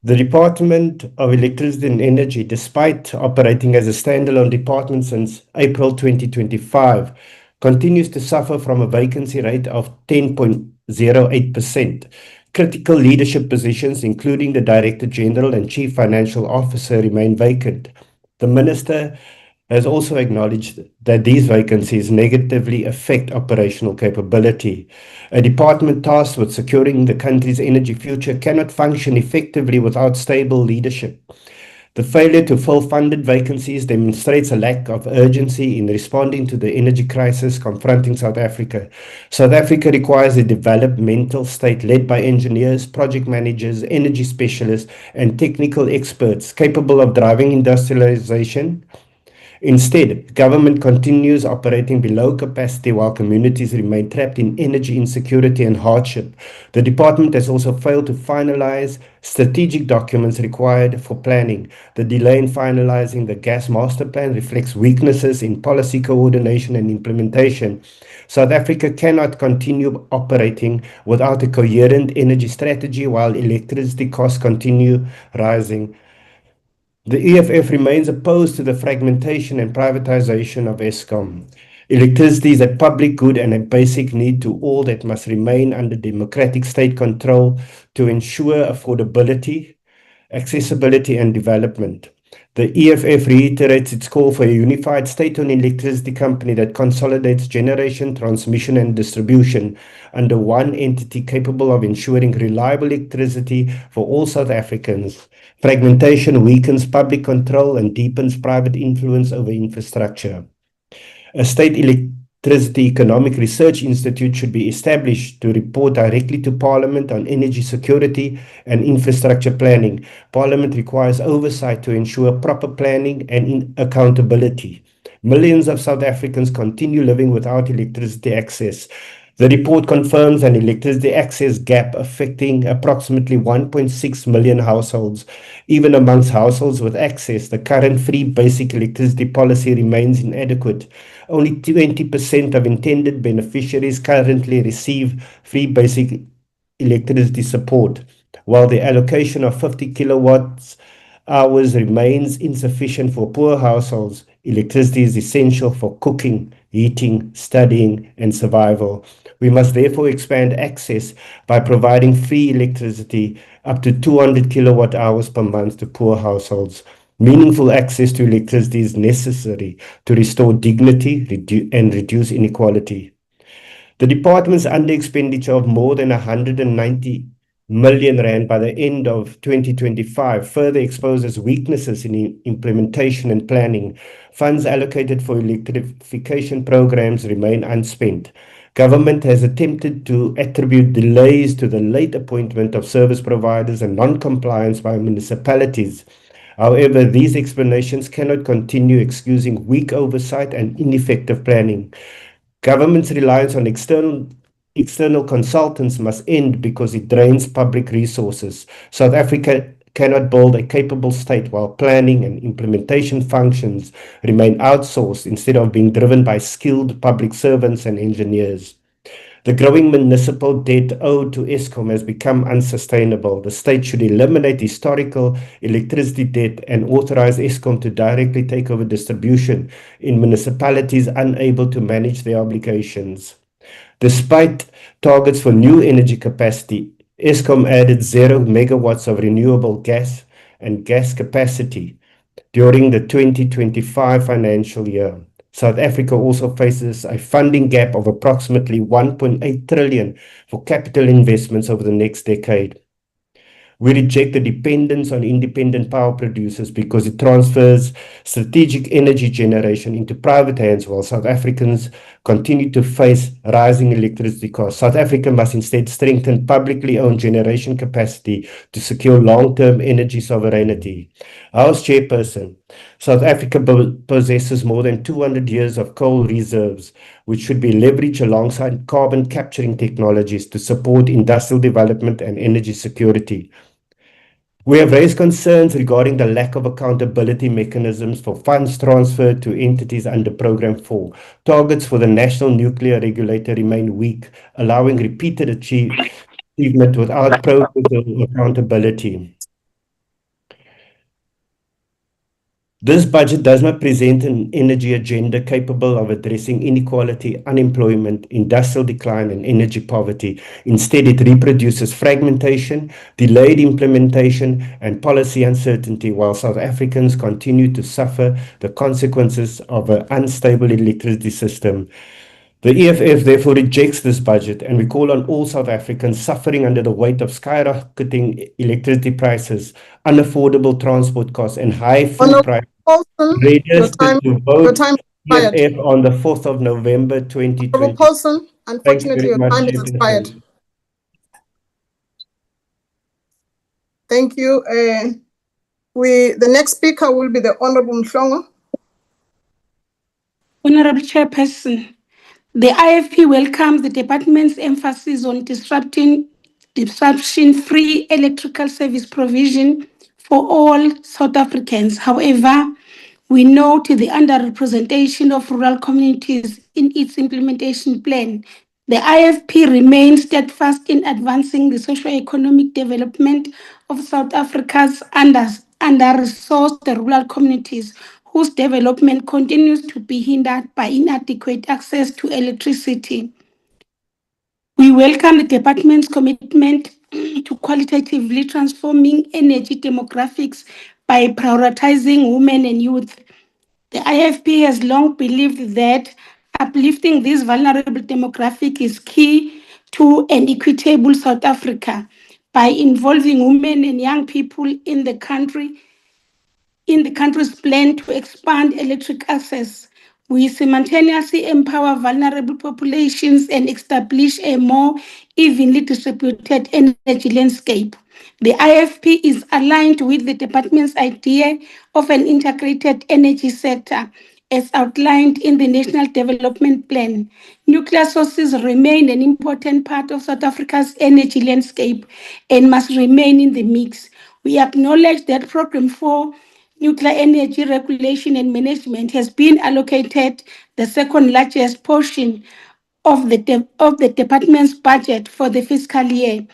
The Department of Electricity and Energy, despite operating as a standalone department since April 2025, continues to suffer from a vacancy rate of 10.08%. Critical leadership positions, including the Director General and Chief Financial Officer, remain vacant. The Minister has also acknowledged that these vacancies negatively affect operational capability. A department tasked with securing the country's energy future cannot function effectively without stable leadership. The failure to fill funded vacancies demonstrates a lack of urgency in responding to the energy crisis confronting South Africa. South Africa requires a developmental state led by engineers, project managers, energy specialists, and technical experts capable of driving industrialization. Instead, government continues operating below capacity while communities remain trapped in energy insecurity and hardship. The department has also failed to finalize strategic documents required for planning. The delay in finalizing the gas master plan reflects weaknesses in policy coordination and implementation. South Africa cannot continue operating without a coherent energy strategy while electricity costs continue rising. The EFF remains opposed to the fragmentation and privatization of Eskom. Electricity is a public good and a basic need to all that must remain under democratic state control to ensure affordability, accessibility, and development. The EFF reiterates its call for a unified state-owned electricity company that consolidates generation, transmission, and distribution under one entity capable of ensuring reliable electricity for all South Africans. Fragmentation weakens public control and deepens private influence over infrastructure. A state electricity economic research institute should be established to report directly to Parliament on energy security and infrastructure planning. Parliament requires oversight to ensure proper planning and accountability. Millions of South Africans continue living without electricity access. The report confirms an electricity access gap affecting approximately 1.6 million households. Even amongst households with access, the current free basic electricity policy remains inadequate. Only 20% of intended beneficiaries currently receive free basic electricity support, while the allocation of 50 kilowatts hours remains insufficient for poor households. Electricity is essential for cooking, heating, studying, and survival. We must therefore expand access by providing free electricity up to 200 kilowatt hours per month to poor households. Meaningful access to electricity is necessary to restore dignity and reduce inequality. The department's under-expenditure of more than 190 million rand by the end of 2025 further exposes weaknesses in implementation and planning. Funds allocated for electrification programs remain unspent. Government has attempted to attribute delays to the late appointment of service providers and non-compliance by municipalities. However, these explanations cannot continue, excusing weak oversight and ineffective planning. Government's reliance on external consultants must end because it drains public resources. South Africa cannot build a capable state while planning and implementation functions remain outsourced instead of being driven by skilled public servants and engineers. The growing municipal debt owed to Eskom has become unsustainable. The state should eliminate historical electricity debt and authorize Eskom to directly take over distribution in municipalities unable to manage their obligations. Despite targets for new energy capacity, Eskom added 0 megawatts of renewable gas and gas capacity during the 2025 financial year. South Africa also faces a funding gap of approximately 1.8 trillion for capital investments over the next decade. We reject the dependence on independent power producers because it transfers strategic energy generation into private hands while South Africans continue to face rising electricity costs. South Africa must instead strengthen publicly owned generation capacity to secure long-term energy sovereignty. House Chairperson, South Africa possesses more than 200 years of coal reserves, which should be leveraged alongside carbon capturing technologies to support industrial development and energy security. We have raised concerns regarding the lack of accountability mechanisms for funds transferred to entities under Programme 4. Targets for the National Nuclear Regulator remain weak, allowing repeated achievement without progress or accountability. This budget does not present an energy agenda capable of addressing inequality, unemployment, industrial decline, and energy poverty. Instead, it reproduces fragmentation, delayed implementation, and policy uncertainty, while South Africans continue to suffer the consequences of an unstable electricity system. The EFF therefore rejects this budget, and we call on all South Africans suffering under the weight of skyrocketing electricity prices, unaffordable transport costs, and high food prices registered to vote EFF on the 4th of November 2020. Paulson, Thank you unfortunately, very your much, time is expired. Chairperson. Thank you. The next speaker will be the Honorable Mhlongo. Honorable Chairperson, the IFP welcomes the department's emphasis on disruption-free electrical service provision for all South Africans. However, we note the underrepresentation of rural communities in its implementation plan. The IFP remains steadfast in advancing the socio-economic development of South Africa's under-resourced rural communities, whose development continues to be hindered by inadequate access to electricity. We welcome the department's commitment to qualitatively transforming energy demographics by prioritizing women and youth. The IFP has long believed that uplifting this vulnerable demographic is key to an equitable South Africa. By involving women and young people in the country's plan to expand electric access, we simultaneously empower vulnerable populations and establish a more evenly distributed energy landscape. The IFP is aligned with the department's idea of an integrated energy sector as outlined in the National Development Plan. Nuclear sources remain an important part of South Africa's energy landscape and must remain in the mix. We acknowledge that Programme 4 Nuclear Energy Regulation and Management has been allocated the second largest portion of the department's budget for the fiscal year.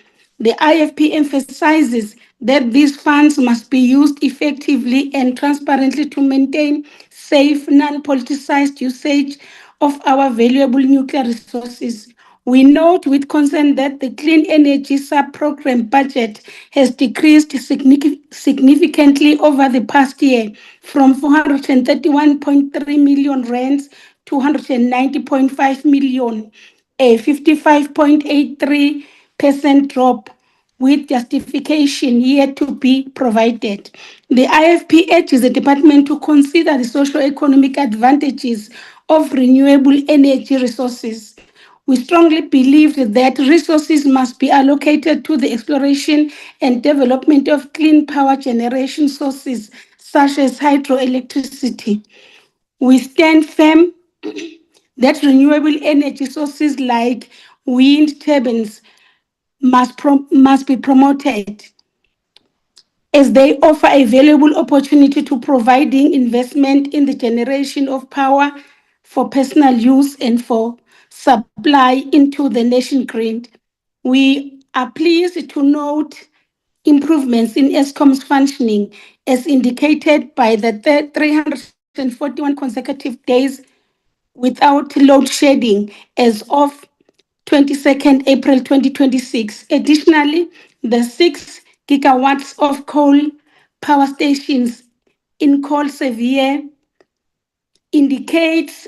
The IFP emphasizes that these funds must be used effectively and transparently to maintain safe, non-politicized usage of our valuable nuclear resources. We note with concern that the Clean Energy Sub-Program budget has decreased significantly over the past year from 431.3 million rands to 190.5 million, a 55.83% drop, with justification yet to be provided. The IFP urges the department to consider the socio-economic advantages of renewable energy resources. We strongly believe that resources must be allocated to the exploration and development of clean power generation sources, such as hydroelectricity. We stand firm that renewable energy sources like wind turbines must be promoted, as they offer a valuable opportunity to providing investment in the generation of power for personal use and for supply into the nation grid. We are pleased to note improvements in ESCOM's functioning, as indicated by the 341 consecutive days without load shedding as of 22nd April 2026. Additionally, the 6 gigawatts of coal power stations in coal severe indicates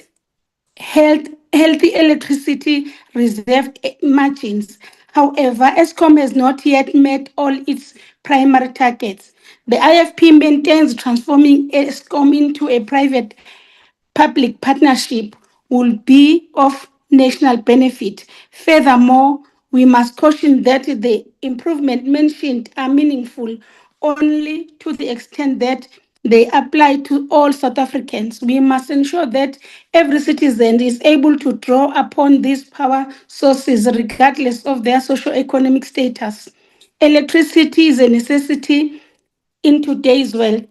healthy electricity reserve margins. However, ESCOM has not yet met all its primary targets. The IFP maintains transforming ESCOM into a private-public partnership will be of national benefit. Furthermore, we must caution that the improvements mentioned are meaningful only to the extent that they apply to all South Africans. We must ensure that every citizen is able to draw upon these power sources regardless of their socio-economic status. Electricity is a necessity in today's world.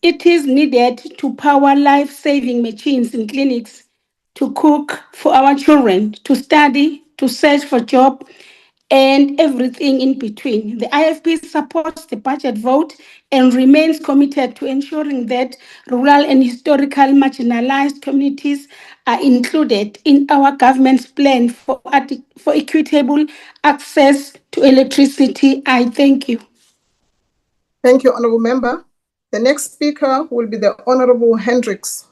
It is needed to power life-saving machines in clinics, to cook for our children, to study, to search for jobs, and everything in between. The IFP supports the budget vote and remains committed to ensuring that rural and historical marginalized communities are included in our government's plan for equitable access to electricity. I thank you. Thank you, Honorable Member. The next speaker will be the Honorable Hendricks.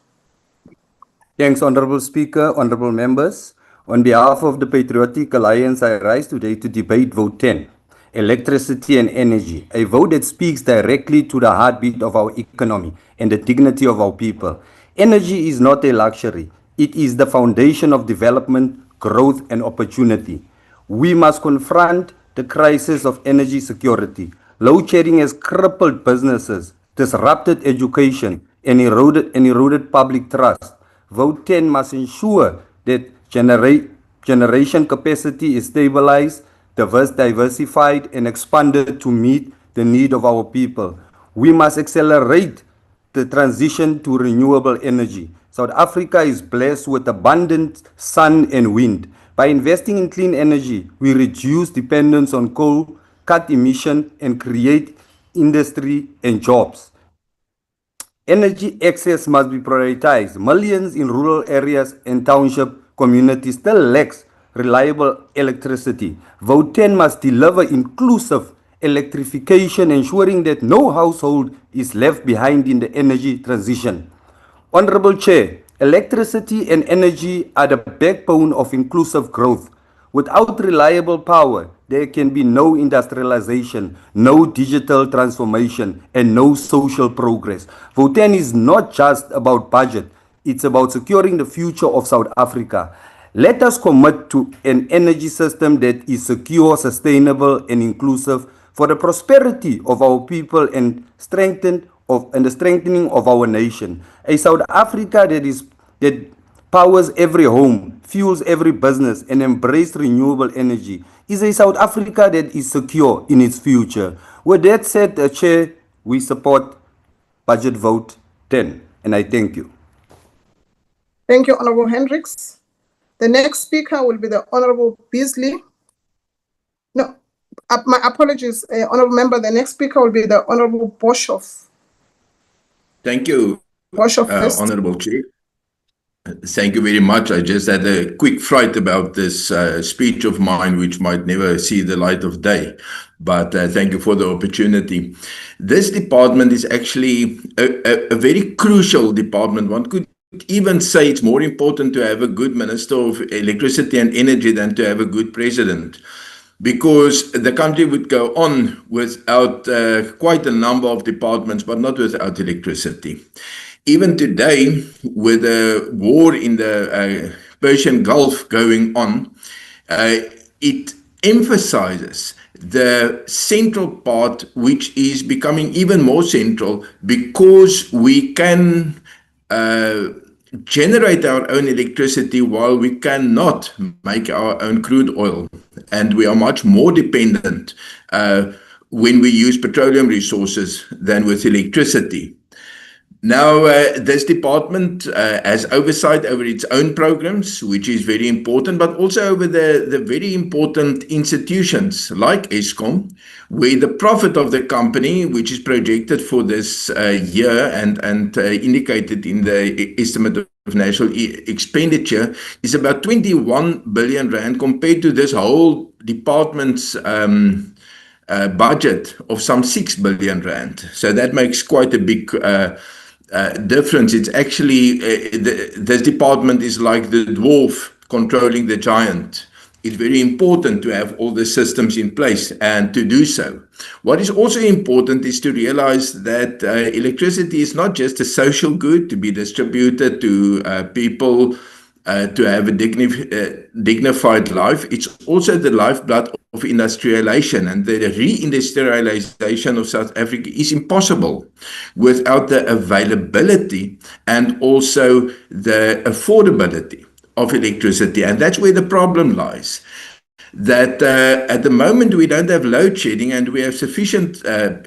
Thanks, Honorable Speaker, Honorable Members. On behalf of the Patriotic Alliance, I rise today to debate Vote 10, Electricity and Energy, a vote that speaks directly to the heartbeat of our economy and the dignity of our people. Energy is not a luxury. It is the foundation of development, growth, and opportunity. We must confront the crisis of energy security. Load shedding has crippled businesses, disrupted education, and eroded public trust. Vote 10 must ensure that generation capacity is stabilized, diversified, and expanded to meet the need of our people. We must accelerate the transition to renewable energy. South Africa is blessed with abundant sun and wind. By investing in clean energy, we reduce dependence on coal, cut emission, and create industry and jobs. Energy access must be prioritized. Millions in rural areas and township communities still lack reliable electricity. Vote 10 must deliver inclusive electrification, ensuring that no household is left behind in the energy transition. Honorable Chair, electricity and energy are the backbone of inclusive growth. Without reliable power, there can be no industrialization, no digital transformation, and no social progress. Vote 10 is not just about budget, it's about securing the future of South Africa. Let us commit to an energy system that is secure, sustainable, and inclusive for the prosperity of our people and the strengthening of our nation. A South Africa that powers every home, fuels every business, and embraces renewable energy is a South Africa that is secure in its future. With that said, Chair, we support Budget Vote 10, and I thank you. Thank you, Honorable Hendricks. The next speaker will be the Honorable Beasley. No, my apologies, Honorable Member. The next speaker will be the Honorable Boshoff. Thank you, Boshoff first. Honorable Chair. Thank you very much. I just had a quick fright about this speech of mine, which might never see the light of day. But thank you for the opportunity. This department is actually a very crucial department. One could even say it's more important to have a good Minister of Electricity and Energy than to have a good president, because the country would go on without quite a number of departments, but not without electricity. Even today, with the war in the Persian Gulf going on, it emphasizes the central part, which is becoming even more central because we can generate our own electricity while we cannot make our own crude oil. And we are much more dependent when we use petroleum resources than with electricity. Now, this department has oversight over its own programs, which is very important, but also over the very important institutions like Eskom, where the profit of the company, which is projected for this year and indicated in the estimate of national expenditure, is about 21 billion rand compared to this whole department's budget of some 6 billion rand. So that makes quite a big difference. It's actually, this department is like the dwarf controlling the giant. It's very important to have all the systems in place and to do so. What is also important is to realize that electricity is not just a social good to be distributed to people to have a dignified life. It's also the lifeblood of industrialization, and the reindustrialization of South Africa is impossible without the availability and also the affordability of electricity. And that's where the problem lies. That at the moment we don't have load shedding and we have sufficient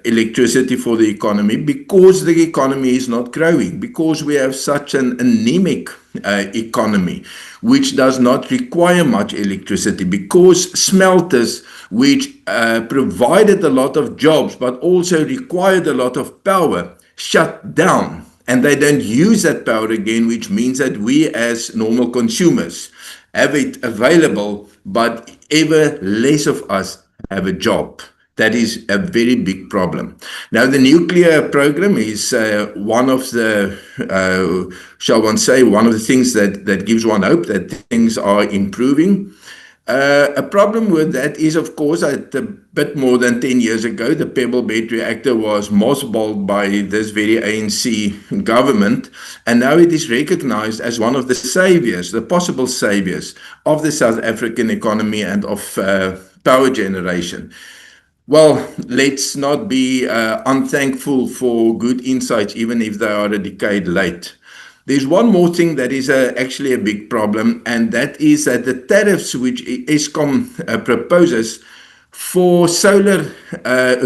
electricity for the economy because the economy is not growing, because we have such an anemic economy which does not require much electricity, because smelters which provided a lot of jobs but also required a lot of power shut down, and they don't use that power again, which means that we as normal consumers have it available, but ever less of us have a job. That is a very big problem. Now, the nuclear program is one of the, shall one say, one of the things that gives one hope that things are improving. A problem with that is, of course, that a bit more than 10 years ago, the Pebble Bed reactor was mothballed by this very ANC government, and now it is recognized as one of the saviors, the possible saviors of the South African economy and of power generation. Well, let's not be unthankful for good insights, even if they are a decade late. There's one more thing that is actually a big problem, and that is that the tariffs which Eskom proposes for solar,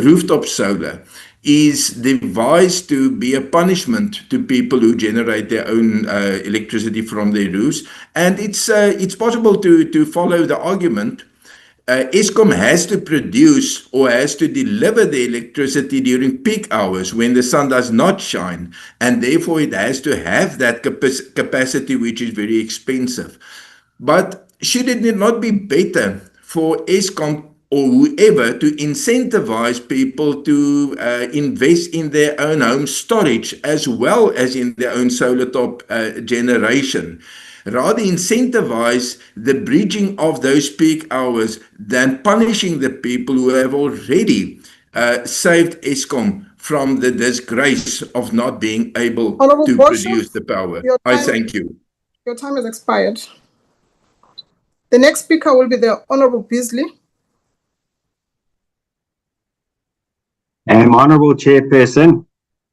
rooftop solar, is devised to be a punishment to people who generate their own electricity from their roofs. And it's possible to follow the argument. Eskom has to produce or has to deliver the electricity during peak hours when the sun does not shine, and therefore it has to have that capacity, which is very expensive. But should it not be better for Eskom or whoever to incentivize people to invest in their own home storage as well as in their own solar top generation? Rather incentivize the bridging of those peak hours than punishing the people who have already saved Eskom from the disgrace of not being able to produce the power. I thank you. Your time has expired. The next speaker will be the Honorable Beasley. Honorable Chairperson,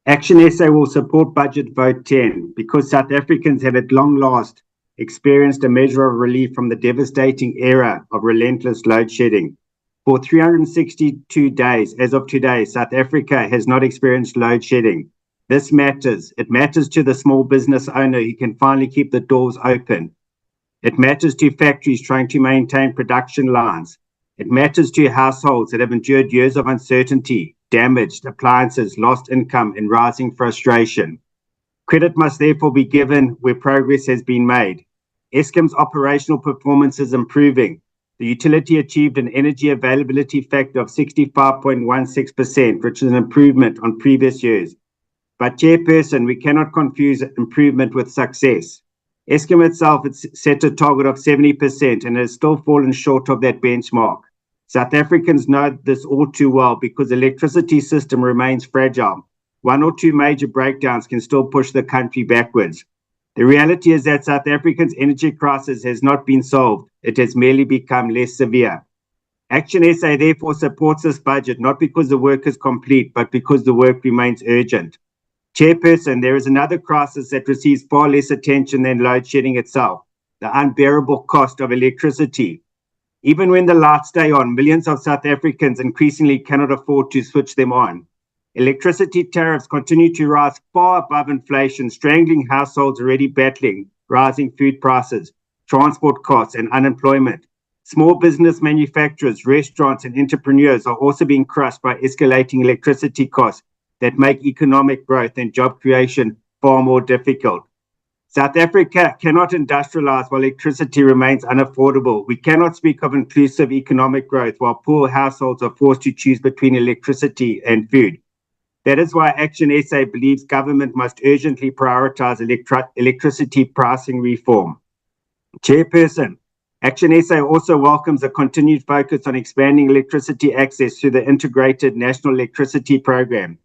Action SA will support Budget Vote 10 because South Africans have at long last experienced a measure of relief from the devastating era of relentless load shedding. For 362 days, as of today, South Africa has not experienced load shedding. This matters. It matters to the small business owner who can finally keep the doors open. It matters to factories trying to maintain production lines. It matters to households that have endured years of uncertainty, damaged appliances, lost income, and rising frustration. Credit must therefore be given where progress has been made. Eskom's operational performance is improving. The utility achieved an energy availability factor of 65.16%, which is an improvement on previous years. But Chairperson, we cannot confuse improvement with success. Eskom itself has set a target of 70% and has still fallen short of that benchmark. South Africans know this all too well because the electricity system remains fragile. One or two major breakdowns can still push the country backwards. The reality is that South Africa's energy crisis has not been solved. It has merely become less severe. Action SA therefore supports this budget, not because the work is complete, but because the work remains urgent. Chairperson, there is another crisis that receives far less attention than load shedding itself, the unbearable cost of electricity. Even when the lights stay on, millions of South Africans increasingly cannot afford to switch them on. Electricity tariffs continue to rise far above inflation, strangling households already battling rising food prices, transport costs, and unemployment. Small business manufacturers, restaurants, and entrepreneurs are also being crushed by escalating electricity costs that make economic growth and job creation far more difficult. South Africa cannot industrialize while electricity remains unaffordable. We cannot speak of inclusive economic growth while poor households are forced to choose between electricity and food. That is why Action SA believes government must urgently prioritize electricity pricing reform. Chairperson, Action SA also welcomes a continued focus on expanding electricity access through the Integrated National Electricity Program.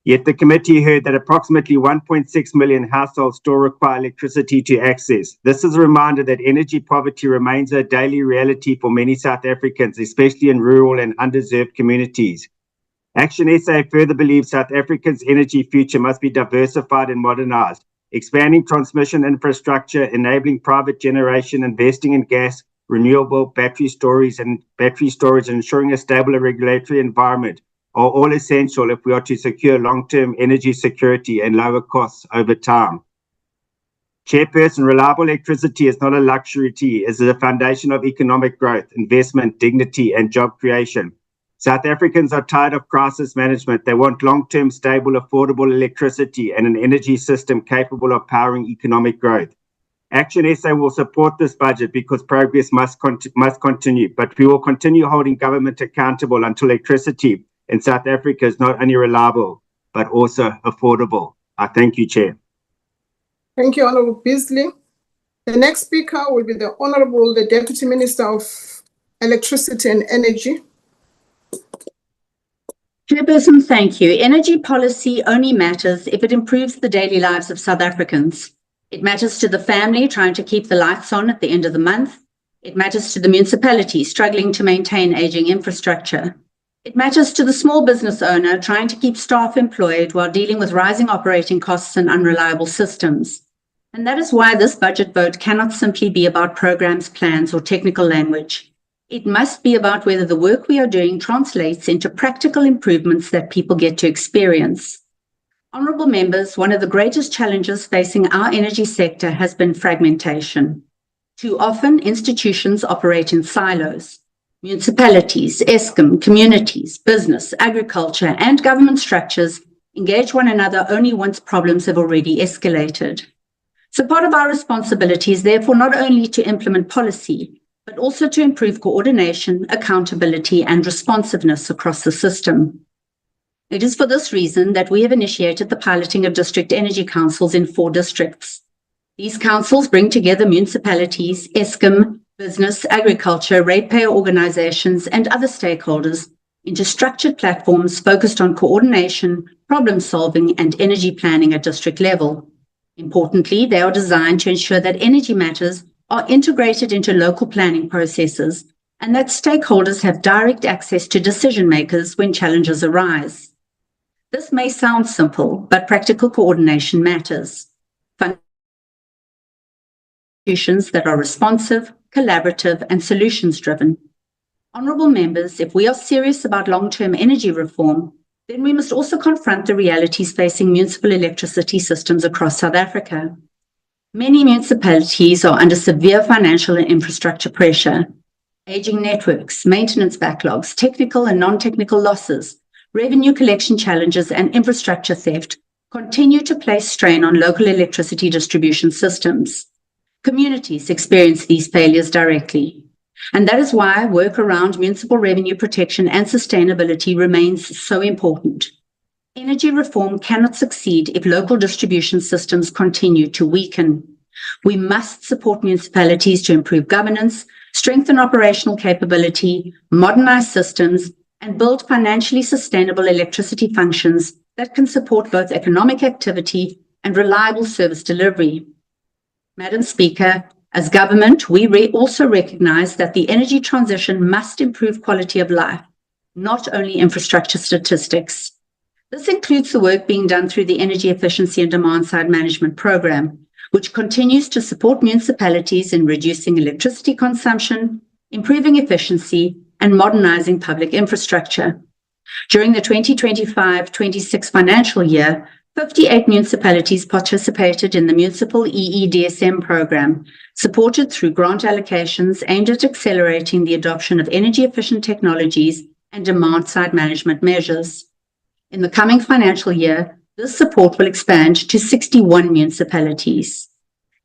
Yet the committee heard that approximately 1.6 million households still require electricity to access. This is a reminder that energy poverty remains a daily reality for many South Africans, especially in rural and underserved communities. Action SA further believes South Africa's energy future must be diversified and modernized, expanding transmission infrastructure, enabling private generation, investing in gas, renewable battery storage, and ensuring a stable regulatory environment are all essential if we are to secure long-term energy security and lower costs over time. Chairperson, reliable electricity is not a luxury, it is the foundation of economic growth, investment, dignity, and job creation. South Africans are tired of crisis management. They want long-term, stable, affordable electricity and an energy system capable of powering economic growth. Action SA will support this budget because progress must continue, but we will continue holding government accountable until electricity in South Africa is not only reliable, but also affordable. I thank you, Chair. Thank you, Honourable Beasley. The next speaker will be the Deputy Minister of Electricity and Energy. Chairperson, thank you. Energy policy only matters if it improves the daily lives of South Africans. It matters to the family trying to keep the lights on at the end of the month. It matters to the municipality struggling to maintain aging infrastructure. It matters to the small business owner trying to keep staff employed while dealing with rising operating costs and unreliable systems. And that is why this budget vote cannot simply be about programs, plans, or technical language. It must be about whether the work we are doing translates into practical improvements that people get to experience. Honourable members, one of the greatest challenges facing our energy sector has been fragmentation. Too often, institutions operate in silos. Municipalities, Eskom, communities, business, agriculture, and government structures engage one another only once problems have already escalated. So part of our responsibility is therefore not only to implement policy, but also to improve coordination, accountability, and responsiveness across the system. It is for this reason that we have initiated the piloting of district energy councils in 4 districts. These councils bring together municipalities, Eskom, business, agriculture, ratepayer organizations, and other stakeholders into structured platforms focused on coordination, problem solving, and energy planning at district level. Importantly, they are designed to ensure that energy matters are integrated into local planning processes and that stakeholders have direct access to decision makers when challenges arise. This may sound simple, but practical coordination matters. Institutions that are responsive, collaborative, and solutions-driven. Honourable members, if we are serious about long-term energy reform, then we must also confront the realities facing municipal electricity systems across South Africa. Many municipalities are under severe financial and infrastructure pressure. Aging networks, maintenance backlogs, technical and non-technical losses, revenue collection challenges, and infrastructure theft continue to place strain on local electricity distribution systems. Communities experience these failures directly. And that is why work around municipal revenue protection and sustainability remains so important. Energy reform cannot succeed if local distribution systems continue to weaken. We must support municipalities to improve governance, strengthen operational capability, modernize systems, and build financially sustainable electricity functions that can support both economic activity and reliable service delivery. Madam Speaker, as government, we also recognize that the energy transition must improve quality of life, not only infrastructure statistics. This includes the work being done through the Energy Efficiency and Demand-Side Management Program, which continues to support municipalities in reducing electricity consumption, improving efficiency, and modernizing public infrastructure. During the 2025-26 financial year, 58 municipalities participated in the Municipal EEDSM program, supported through grant allocations aimed at accelerating the adoption of energy-efficient technologies and demand-side management measures. In the coming financial year, this support will expand to 61 municipalities.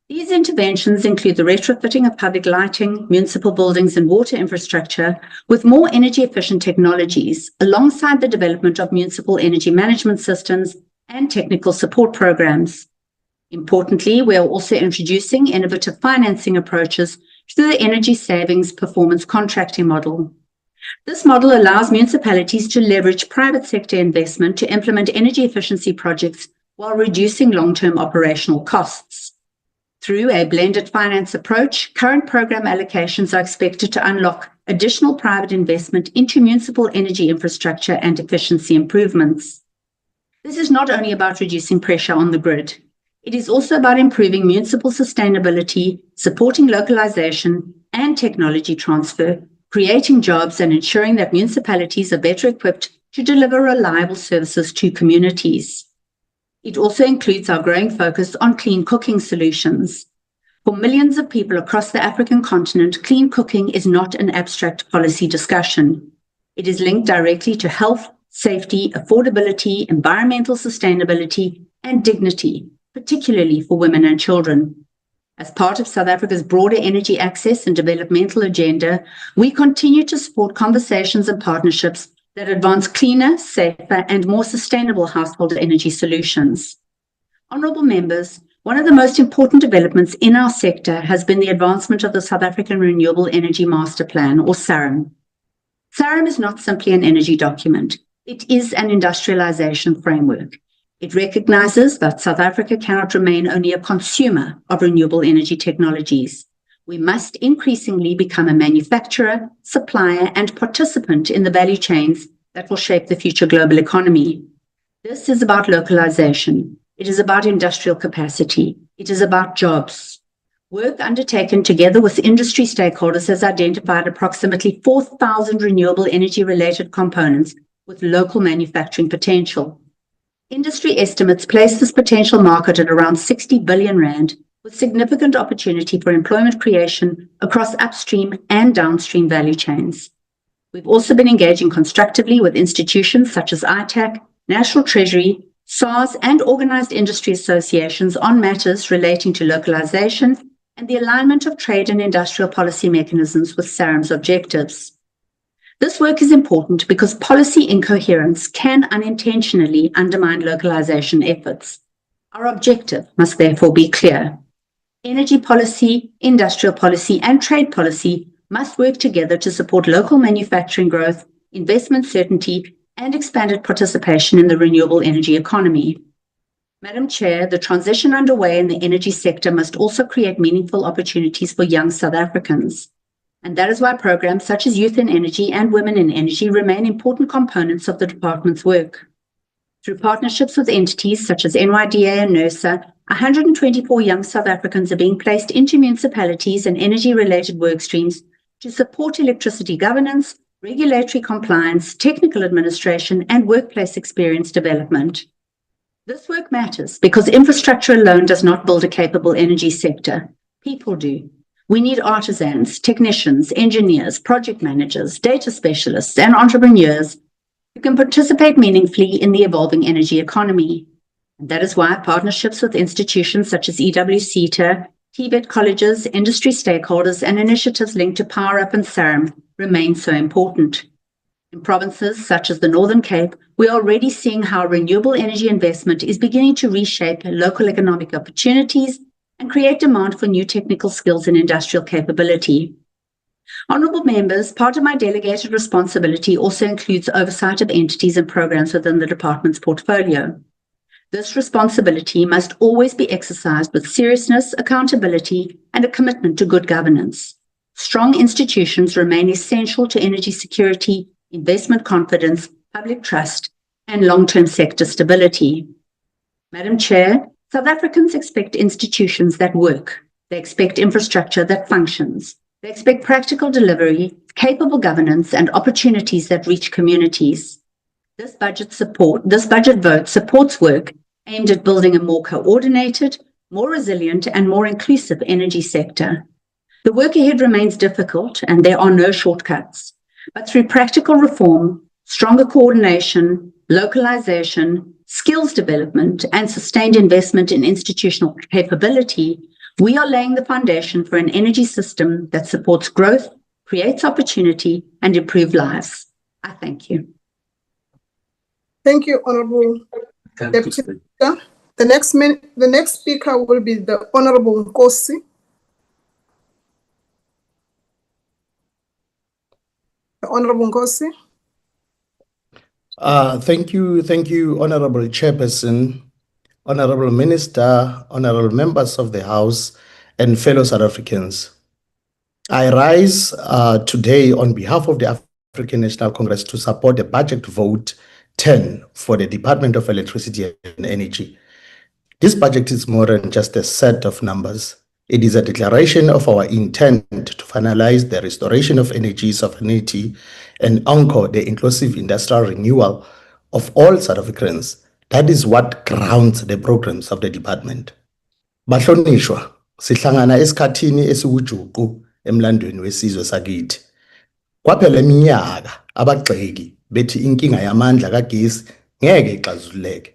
These interventions include the retrofitting of public lighting, municipal buildings, and water infrastructure with more energy-efficient technologies, alongside the development of municipal energy management systems and technical support programs. Importantly, we are also introducing innovative financing approaches to the energy savings performance contracting model. This model allows municipalities to leverage private sector investment to implement energy efficiency projects while reducing long-term operational costs. Through a blended finance approach, current program allocations are expected to unlock additional private investment into municipal energy infrastructure and efficiency improvements. This is not only about reducing pressure on the grid. It is also about improving municipal sustainability, supporting localization and technology transfer, creating jobs, and ensuring that municipalities are better equipped to deliver reliable services to communities. It also includes our growing focus on clean cooking solutions. For millions of people across the African continent, clean cooking is not an abstract policy discussion. It is linked directly to health, safety, affordability, environmental sustainability, and dignity, particularly for women and children. As part of South Africa's broader energy access and developmental agenda, we continue to support conversations and partnerships that advance cleaner, safer, and more sustainable household energy solutions. Honourable members, one of the most important developments in our sector has been the advancement of the South African Renewable Energy Master Plan, or SARM. SARM is not simply an energy document. It is an industrialization framework. It recognizes that South Africa cannot remain only a consumer of renewable energy technologies. We must increasingly become a manufacturer, supplier, and participant in the value chains that will shape the future global economy. This is about localization. It is about industrial capacity. It is about jobs. Work undertaken together with industry stakeholders has identified approximately 4,000 renewable energy-related components with local manufacturing potential. Industry estimates place this potential market at around 60 billion rand, with significant opportunity for employment creation across upstream and downstream value chains. We've also been engaging constructively with institutions such as ITAC, National Treasury, SARS, and organized industry associations on matters relating to localization and the alignment of trade and industrial policy mechanisms with SARM's objectives. This work is important because policy incoherence can unintentionally undermine localization efforts. Our objective must therefore be clear. Energy policy, industrial policy, and trade policy must work together to support local manufacturing growth, investment certainty, and expanded participation in the renewable energy economy. Madam Chair, the transition underway in the energy sector must also create meaningful opportunities for young South Africans. And that is why programs such as Youth in Energy and Women in Energy remain important components of the department's work. Through partnerships with entities such as NYDA and NERSA, 124 young South Africans are being placed into municipalities and energy-related work streams to support electricity governance, regulatory compliance, technical administration, and workplace experience development. This work matters because infrastructure alone does not build a capable energy sector. People do. We need artisans, technicians, engineers, project managers, data specialists, and entrepreneurs who can participate meaningfully in the evolving energy economy. And that is why partnerships with institutions such as EWCETA, TVET colleges, industry stakeholders, and initiatives linked to Power Up and SARM remain so important. In provinces such as the Northern Cape, we are already seeing how renewable energy investment is beginning to reshape local economic opportunities and create demand for new technical skills and industrial capability. Honourable members, part of my delegated responsibility also includes oversight of entities and programs within the department's portfolio. This responsibility must always be exercised with seriousness, accountability, and a commitment to good governance. Strong institutions remain essential to energy security, investment confidence, public trust, and long-term sector stability. Madam Chair, South Africans expect institutions that work. They expect infrastructure that functions. They expect practical delivery, capable governance, and opportunities that reach communities. This budget vote supports work aimed at building a more coordinated, more resilient, and more inclusive energy sector. The work ahead remains difficult, and there are no shortcuts. But through practical reform, stronger coordination, localization, skills development, and sustained investment in institutional capability, we are laying the foundation for an energy system that supports growth, creates opportunity, and improves lives. I thank you. Thank you, Honourable Deputy Speaker. The next speaker will be the Honourable Nkosi. The Honourable Nkosi. Thank you, Honourable Chairperson, Honourable Minister, Honourable Members of the House, and fellow South Africans. I rise today on behalf of the African National Congress to support the budget vote 10 for the Department of Electricity and Energy. This budget is more than just a set of numbers. It is a declaration of our intent to finalize the restoration of energy sovereignty and anchor the inclusive industrial renewal of all South Africans. That is what grounds the programs of the department. Bahlonishwa, sihlangana esikhathini esiwujuqu emlandweni wesizwe sakithi. Kwaphela iminyaka abagxeki bethi inkinga yamandla kagesi ngeke ixazululeke.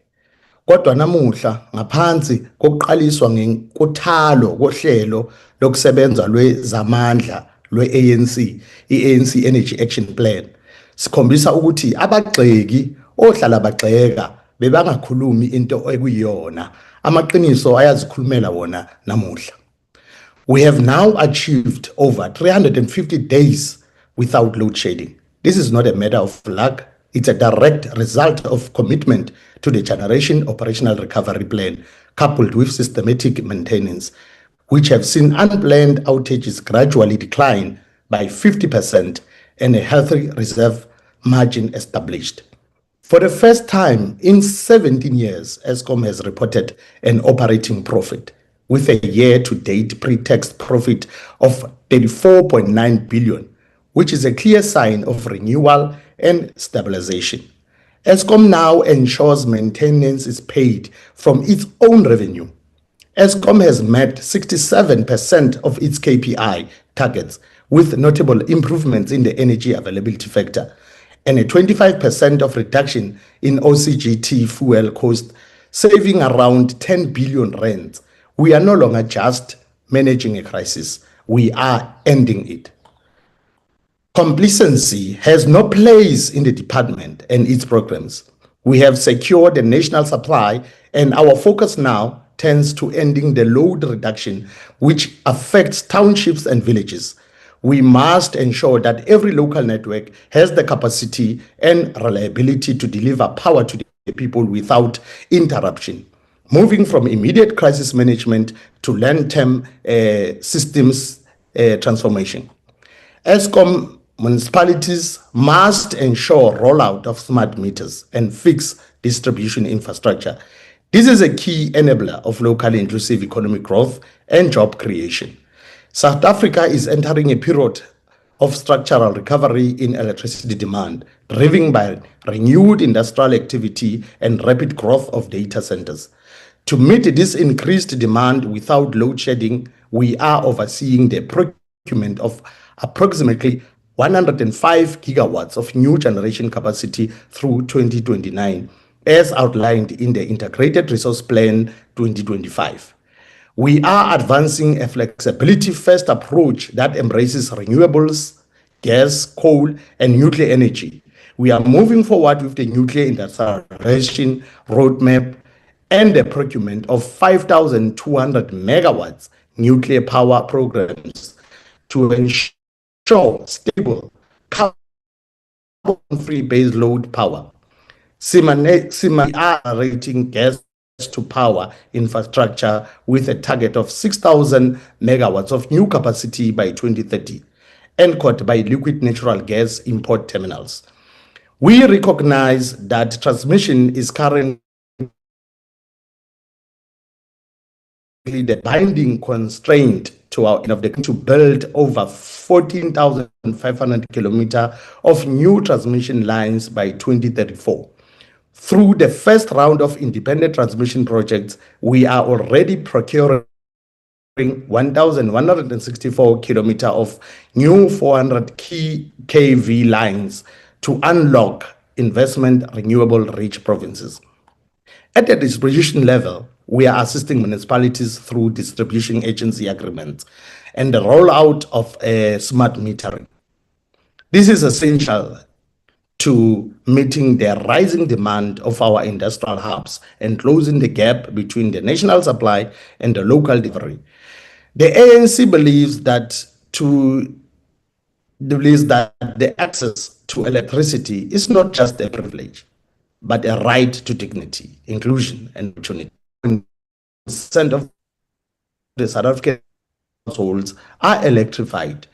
Kodwa namuhla ngaphansi kokuqaliswa ngenkuthalo kohlelo lokusebenza lwezamandla lwe-ANC, i-ANC Energy Action Plan, sikhombisa ukuthi abagxeki ohlala bagxeka bebangakhulumi into ekuyiyona, amaqiniso ayazikhulumela wona namuhla. We have now achieved over 350 days without load shedding. This is not a matter of luck. It's a direct result of commitment to the Generation Operational Recovery Plan, coupled with systematic maintenance, which have seen unplanned outages gradually decline by 50% and a healthy reserve margin established. For the first time in 17 years, Eskom has reported an operating profit, with a year-to-date pre-tax profit of 34.9 billion, which is a clear sign of renewal and stabilization. Eskom now ensures maintenance is paid from its own revenue. Eskom has met 67% of its KPI targets, with notable improvements in the energy availability factor, and a 25% of reduction in OCGT fuel cost, saving around 10 billion rands. We are no longer just managing a crisis, we are ending it. Complacency has no place in the department and its programs. We have secured the national supply, and our focus now turns to ending the load reduction, which affects townships and villages. We must ensure that every local network has the capacity and reliability to deliver power to the people without interruption, moving from immediate crisis management to long-term systems transformation. Eskom municipalities must ensure rollout of smart meters and fixed distribution infrastructure. This is a key enabler of locally inclusive economic growth and job creation. South Africa is entering a period of structural recovery in electricity demand, driven by renewed industrial activity and rapid growth of data centers. To meet this increased demand without load shedding, we are overseeing the procurement of approximately 105 gigawatts of new generation capacity through 2029, as outlined in the Integrated Resource Plan 2025. We are advancing a flexibility-first approach that embraces renewables, gas, coal, and nuclear energy. We are moving forward with the nuclear industrialization roadmap and the procurement of 5,200 megawatts nuclear power programs to ensure stable, carbon-free baseload power. Similarly, we are rating gas to power infrastructure with a target of 6,000 megawatts of new capacity by 2030, anchored by liquid natural gas import terminals. We recognize that transmission is currently the binding constraint to our end of the to build over 14,500 kilometers of new transmission lines by 2034. Through the first round of independent transmission projects, we are already procuring 1,164 kilometers of new 400 kV lines to unlock investment renewable rich provinces. At the distribution level, we are assisting municipalities through distribution agency agreements and the rollout of smart metering. This is essential to meeting the rising demand of our industrial hubs and closing the gap between the national supply and the local delivery. The ANC believes that the access to electricity is not just a privilege, but a right to dignity, inclusion, and opportunity. 1% of the South African households are electrified.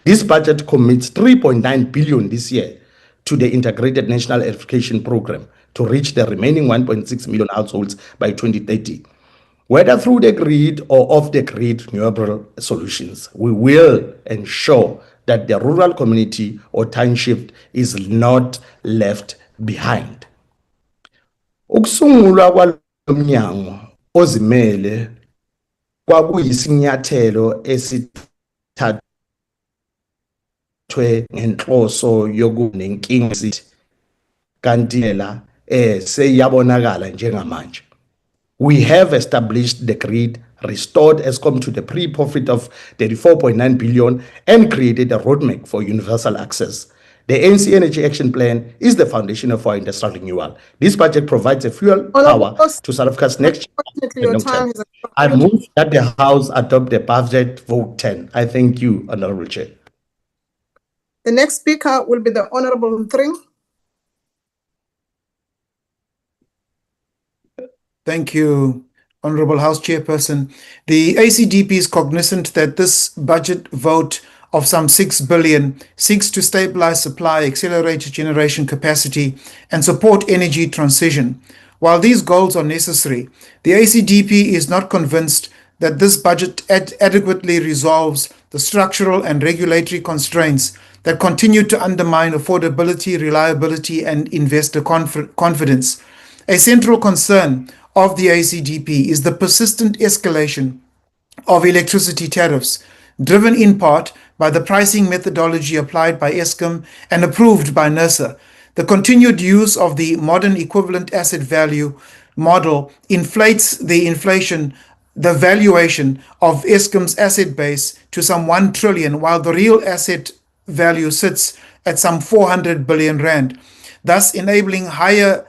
This budget commits 3.9 billion this year to the Integrated National Electrification Program to reach the remaining 1.6 million households by 2030. Whether through the grid or off the grid renewable solutions, we will ensure that the rural community or township is not left behind. Ukusungulwa kwalomnyango ozimele kwakuyisinyathelo esithathwe ngenhloso yokunenkinga esithi kanti lela seyabonakala njengamanje. We have established the grid, restored Eskom to the pre-profit of 34.9 billion, and created a roadmap for universal access. The ANC Energy Action Plan is the foundation of our industrial renewal. This budget provides a fuel power to South Africa's next long term. I move that the House adopt the budget vote 10. I thank you, Honorable Chair. The next speaker will be the Honorable Thring. Thank you, Honorable House Chairperson. The ACDP is cognizant that this budget vote of some 6 billion seeks to stabilize supply, accelerate generation capacity, and support energy transition. While these goals are necessary, the ACDP is not convinced that this budget adequately resolves the structural and regulatory constraints that continue to undermine affordability, reliability, and investor confidence. A central concern of the ACDP is the persistent escalation of electricity tariffs, driven in part by the pricing methodology applied by Eskom and approved by NERSA. The continued use of the modern equivalent asset value model inflates the valuation of Eskom's asset base to some 1 trillion, while the real asset value sits at some 400 billion rand, thus enabling higher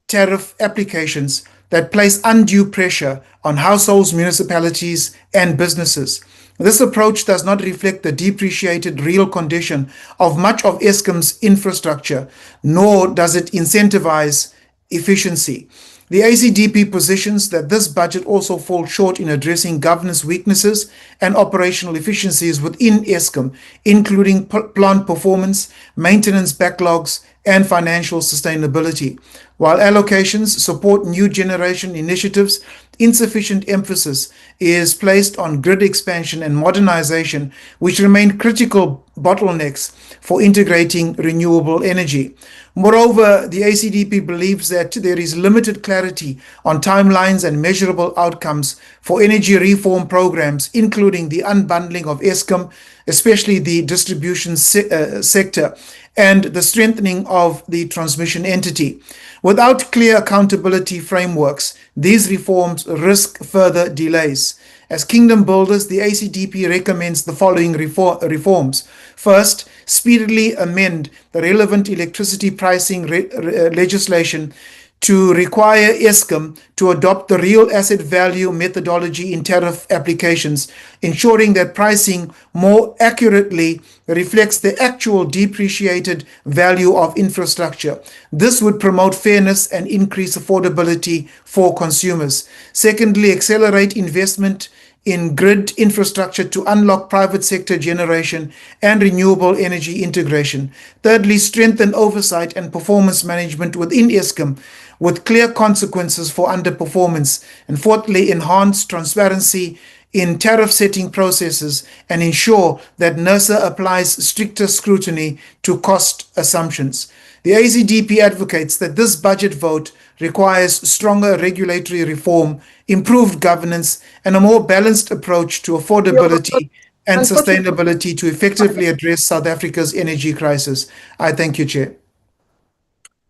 tariff applications that place undue pressure on households, municipalities, and businesses. This approach does not reflect the depreciated real condition of much of Eskom's infrastructure, nor does it incentivize efficiency. The ACDP positions that this budget also falls short in addressing governance weaknesses and operational efficiencies within Eskom, including plant performance, maintenance backlogs, and financial sustainability. While allocations support new generation initiatives, insufficient emphasis is placed on grid expansion and modernization, which remain critical bottlenecks for integrating renewable energy. Moreover, the ACDP believes that there is limited clarity on timelines and measurable outcomes for energy reform programs, including the unbundling of Eskom, especially the distribution sector, and the strengthening of the transmission entity. Without clear accountability frameworks, these reforms risk further delays. As kingdom builders, the ACDP recommends the following reforms. First, speedily amend the relevant electricity pricing legislation to require Eskom to adopt the real asset value methodology in tariff applications, ensuring that pricing more accurately reflects the actual depreciated value of infrastructure. This would promote fairness and increase affordability for consumers. Secondly, accelerate investment in grid infrastructure to unlock private sector generation and renewable energy integration. Thirdly, strengthen oversight and performance management within Eskom with clear consequences for underperformance. And fourthly, enhance transparency in tariff setting processes and ensure that NERSA applies stricter scrutiny to cost assumptions. The ACDP advocates that this budget vote requires stronger regulatory reform, improved governance, and a more balanced approach to affordability and sustainability to effectively address South Africa's energy crisis. I thank you, Chair.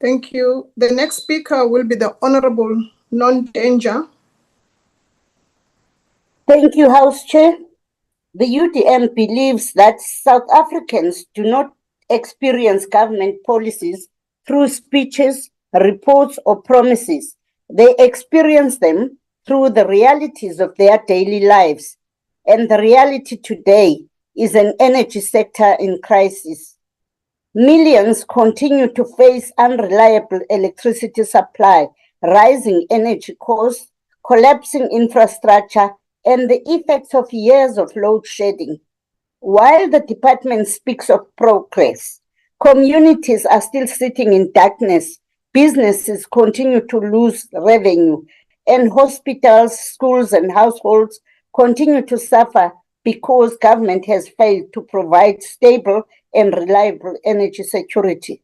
Thank you. The next speaker will be the Honorable Non-Danger. Thank you, House Chair. The UDM believes that South Africans do not experience government policies through speeches, reports, or promises. They experience them through the realities of their daily lives. And the reality today is an energy sector in crisis. Millions continue to face unreliable electricity supply, rising energy costs, collapsing infrastructure, and the effects of years of load shedding. While the department speaks of progress, communities are still sitting in darkness, businesses continue to lose revenue, and hospitals, schools, and households continue to suffer because government has failed to provide stable and reliable energy security.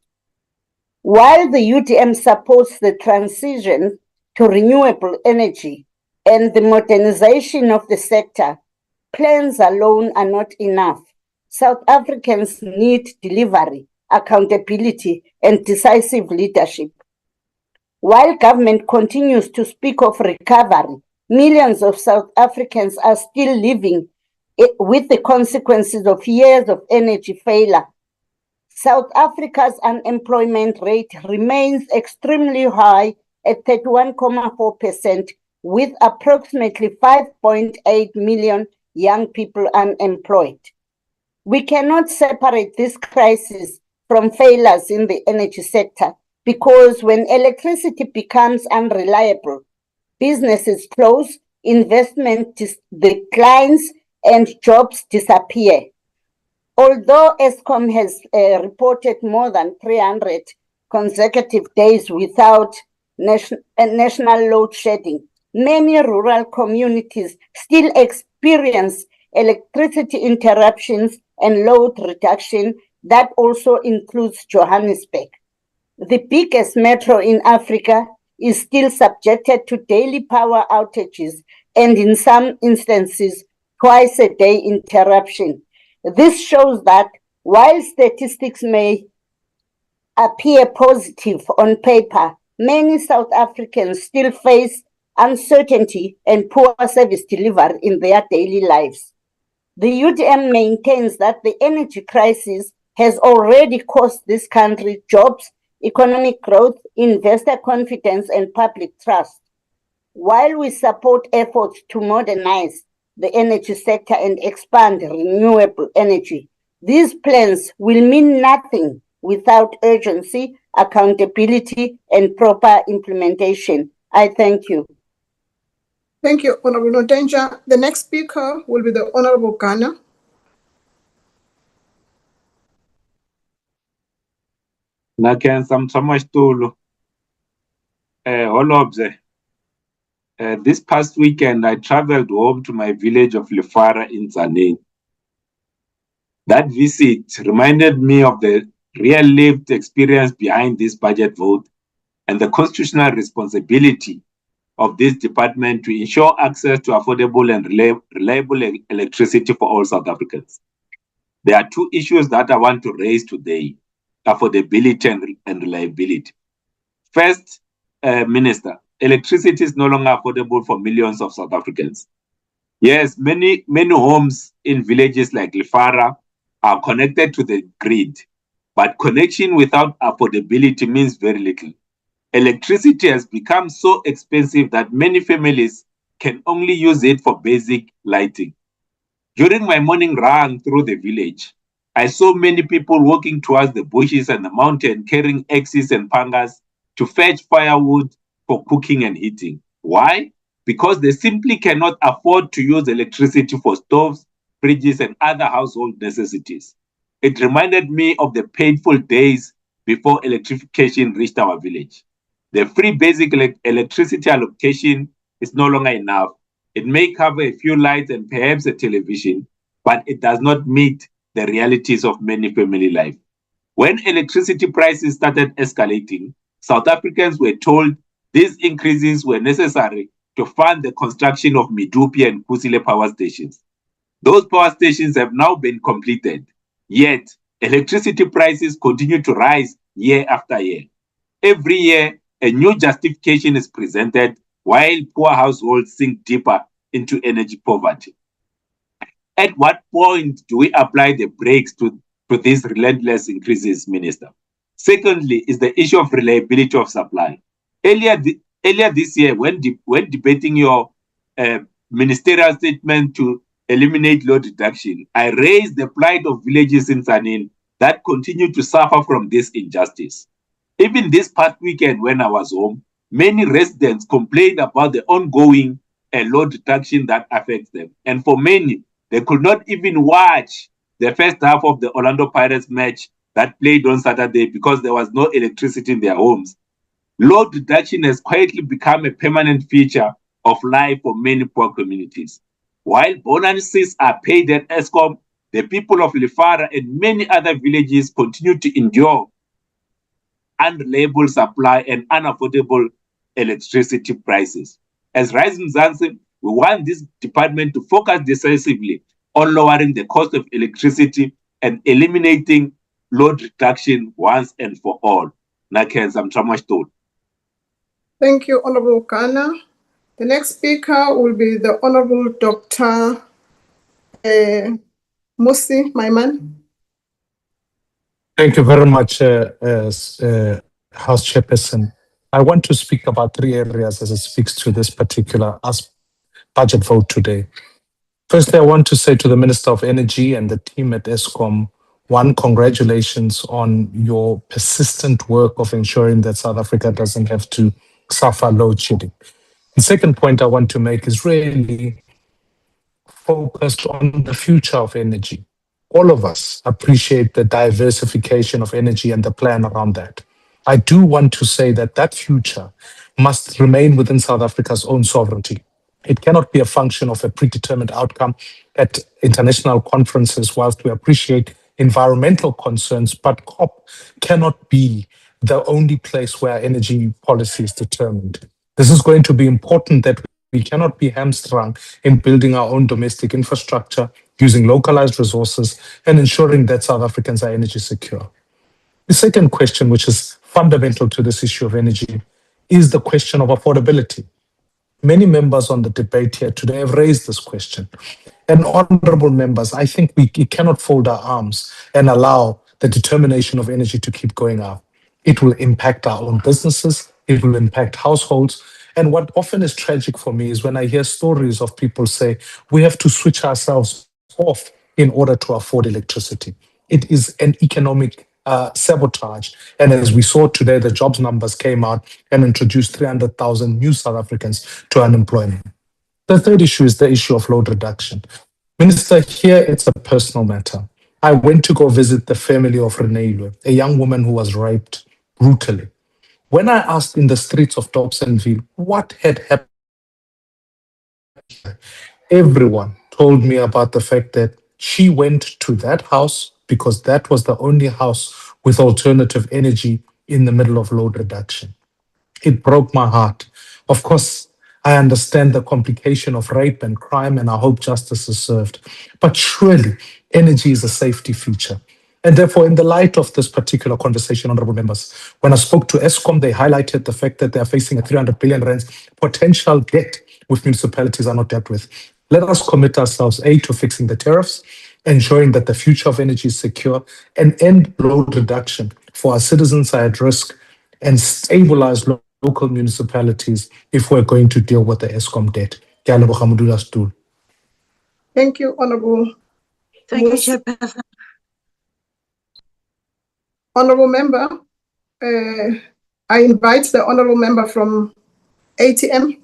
While the UDM supports the transition to renewable energy and the modernization of the sector, plans alone are not enough. South Africans need delivery, accountability, and decisive leadership. While government continues to speak of recovery, millions of South Africans are still living with the consequences of years of energy failure. South Africa's unemployment rate remains extremely high at 31.4%, with approximately 5.8 million young people unemployed. We cannot separate this crisis from failures in the energy sector because when electricity becomes unreliable, businesses close, investment declines, and jobs disappear. Although Eskom has reported more than 300 consecutive days without national load shedding, many rural communities still experience electricity interruptions and load reduction. That also includes Johannesburg. The biggest metro in Africa is still subjected to daily power outages and in some instances, twice a day interruption. This shows that while statistics may appear positive on paper, many South Africans still face uncertainty and poor service delivery in their daily lives. The UDM maintains that the energy crisis has already cost this country jobs, economic growth, investor confidence, and public trust. While we support efforts to modernize the energy sector and expand renewable energy, these plans will mean nothing without urgency, accountability, and proper implementation. I thank you. Thank you, Honorable Nodenja. The next speaker will be the Honorable Ghana. Nakenza Mthamashitulu, Holobze. This past weekend, I traveled home to my village of Lefara in Tzaneen. That visit reminded me of the real lived experience behind this budget vote and the constitutional responsibility of this department to ensure access to affordable and reliable electricity for all South Africans. There are two issues that I want to raise today. affordability and reliability. First, Minister, electricity is no longer affordable for millions of South Africans. Yes, many homes in villages like Lefara are connected to the grid, but connection without affordability means very little. Electricity has become so expensive that many families can only use it for basic lighting. During my morning run through the village, I saw many people walking towards the bushes and the mountain carrying axes and pangas to fetch firewood for cooking and heating. Why? Because they simply cannot afford to use electricity for stoves, fridges, and other household necessities. It reminded me of the painful days before electrification reached our village. The free basic electricity allocation is no longer enough. It may cover a few lights and perhaps a television, but it does not meet the realities of many family life. When electricity prices started escalating, South Africans were told these increases were necessary to fund the construction of Medupi and Kusile power stations. Those power stations have now been completed, yet electricity prices continue to rise year after year. Every year, a new justification is presented while poor households sink deeper into energy poverty. At what point do we apply the brakes to these relentless increases, Minister? Secondly, is the issue of reliability of supply. Earlier this year, when debating your ministerial statement to eliminate load reduction, I raised the plight of villages in Tzaneen that continue to suffer from this injustice. Even this past weekend when I was home, many residents complained about the ongoing load reduction that affects them. And for many, they could not even watch the first half of the Orlando Pirates match that played on Saturday because there was no electricity in their homes. Load reduction has quietly become a permanent feature of life for many poor communities. While bonuses are paid at Eskom, the people of Lefara and many other villages continue to endure unreliable supply and unaffordable electricity prices. As Rising Mzansi, we want this department to focus decisively on lowering the cost of electricity and eliminating load reduction once and for all. Thank you, Honorable Kana. The next speaker will be the Honorable Dr. Musi Maiman. Thank you very much, House Chairperson. I want to speak about three areas as it speaks to this particular budget vote today. Firstly, I want to say to the Minister of Energy and the team at Eskom, one, congratulations on your persistent work of ensuring that South Africa doesn't have to suffer load shedding. The second point I want to make is really focused on the future of energy. All of us appreciate the diversification of energy and the plan around that. I do want to say that that future must remain within South Africa's own sovereignty. It cannot be a function of a predetermined outcome at international conferences, whilst we appreciate environmental concerns, but COP cannot be the only place where energy policy is determined. This is going to be important that we cannot be hamstrung in building our own domestic infrastructure, using localized resources, and ensuring that South Africans are energy secure. The second question, which is fundamental to this issue of energy, is the question of affordability. Many members on the debate here today have raised this question. And honorable members, I think we cannot fold our arms and allow the determination of energy to keep going up. It will impact our own businesses, it will impact households. And what often is tragic for me is when I hear stories of people say, we have to switch ourselves off in order to afford electricity. It is an economic sabotage. And as we saw today, the jobs numbers came out and introduced 300,000 new South Africans to unemployment. The third issue is the issue of load reduction. Minister, here it's a personal matter. I went to go visit the family of Renee, a young woman who was raped brutally. When I asked in the streets of Dobsonville what had happened, everyone told me about the fact that she went to that house because that was the only house with alternative energy in the middle of load reduction. It broke my heart. Of course, I understand the complication of rape and crime, and I hope justice is served. But surely, energy is a safety feature. And therefore, in the light of this particular conversation, honorable members, when I spoke to ESCOM, they highlighted the fact that they are facing a 300 billion rand potential debt which municipalities are not dealt with. Let us commit ourselves, A, to fixing the tariffs, ensuring that the future of energy is secure, and end load reduction for our citizens are at risk, and stabilize local municipalities if we're going to deal with the ESCOM debt. Ke a leboga modulasetulo. Thank you, Honorable. Thank you, Yes. Chairperson. Honorable Member, I invite the Honorable Member from ATM.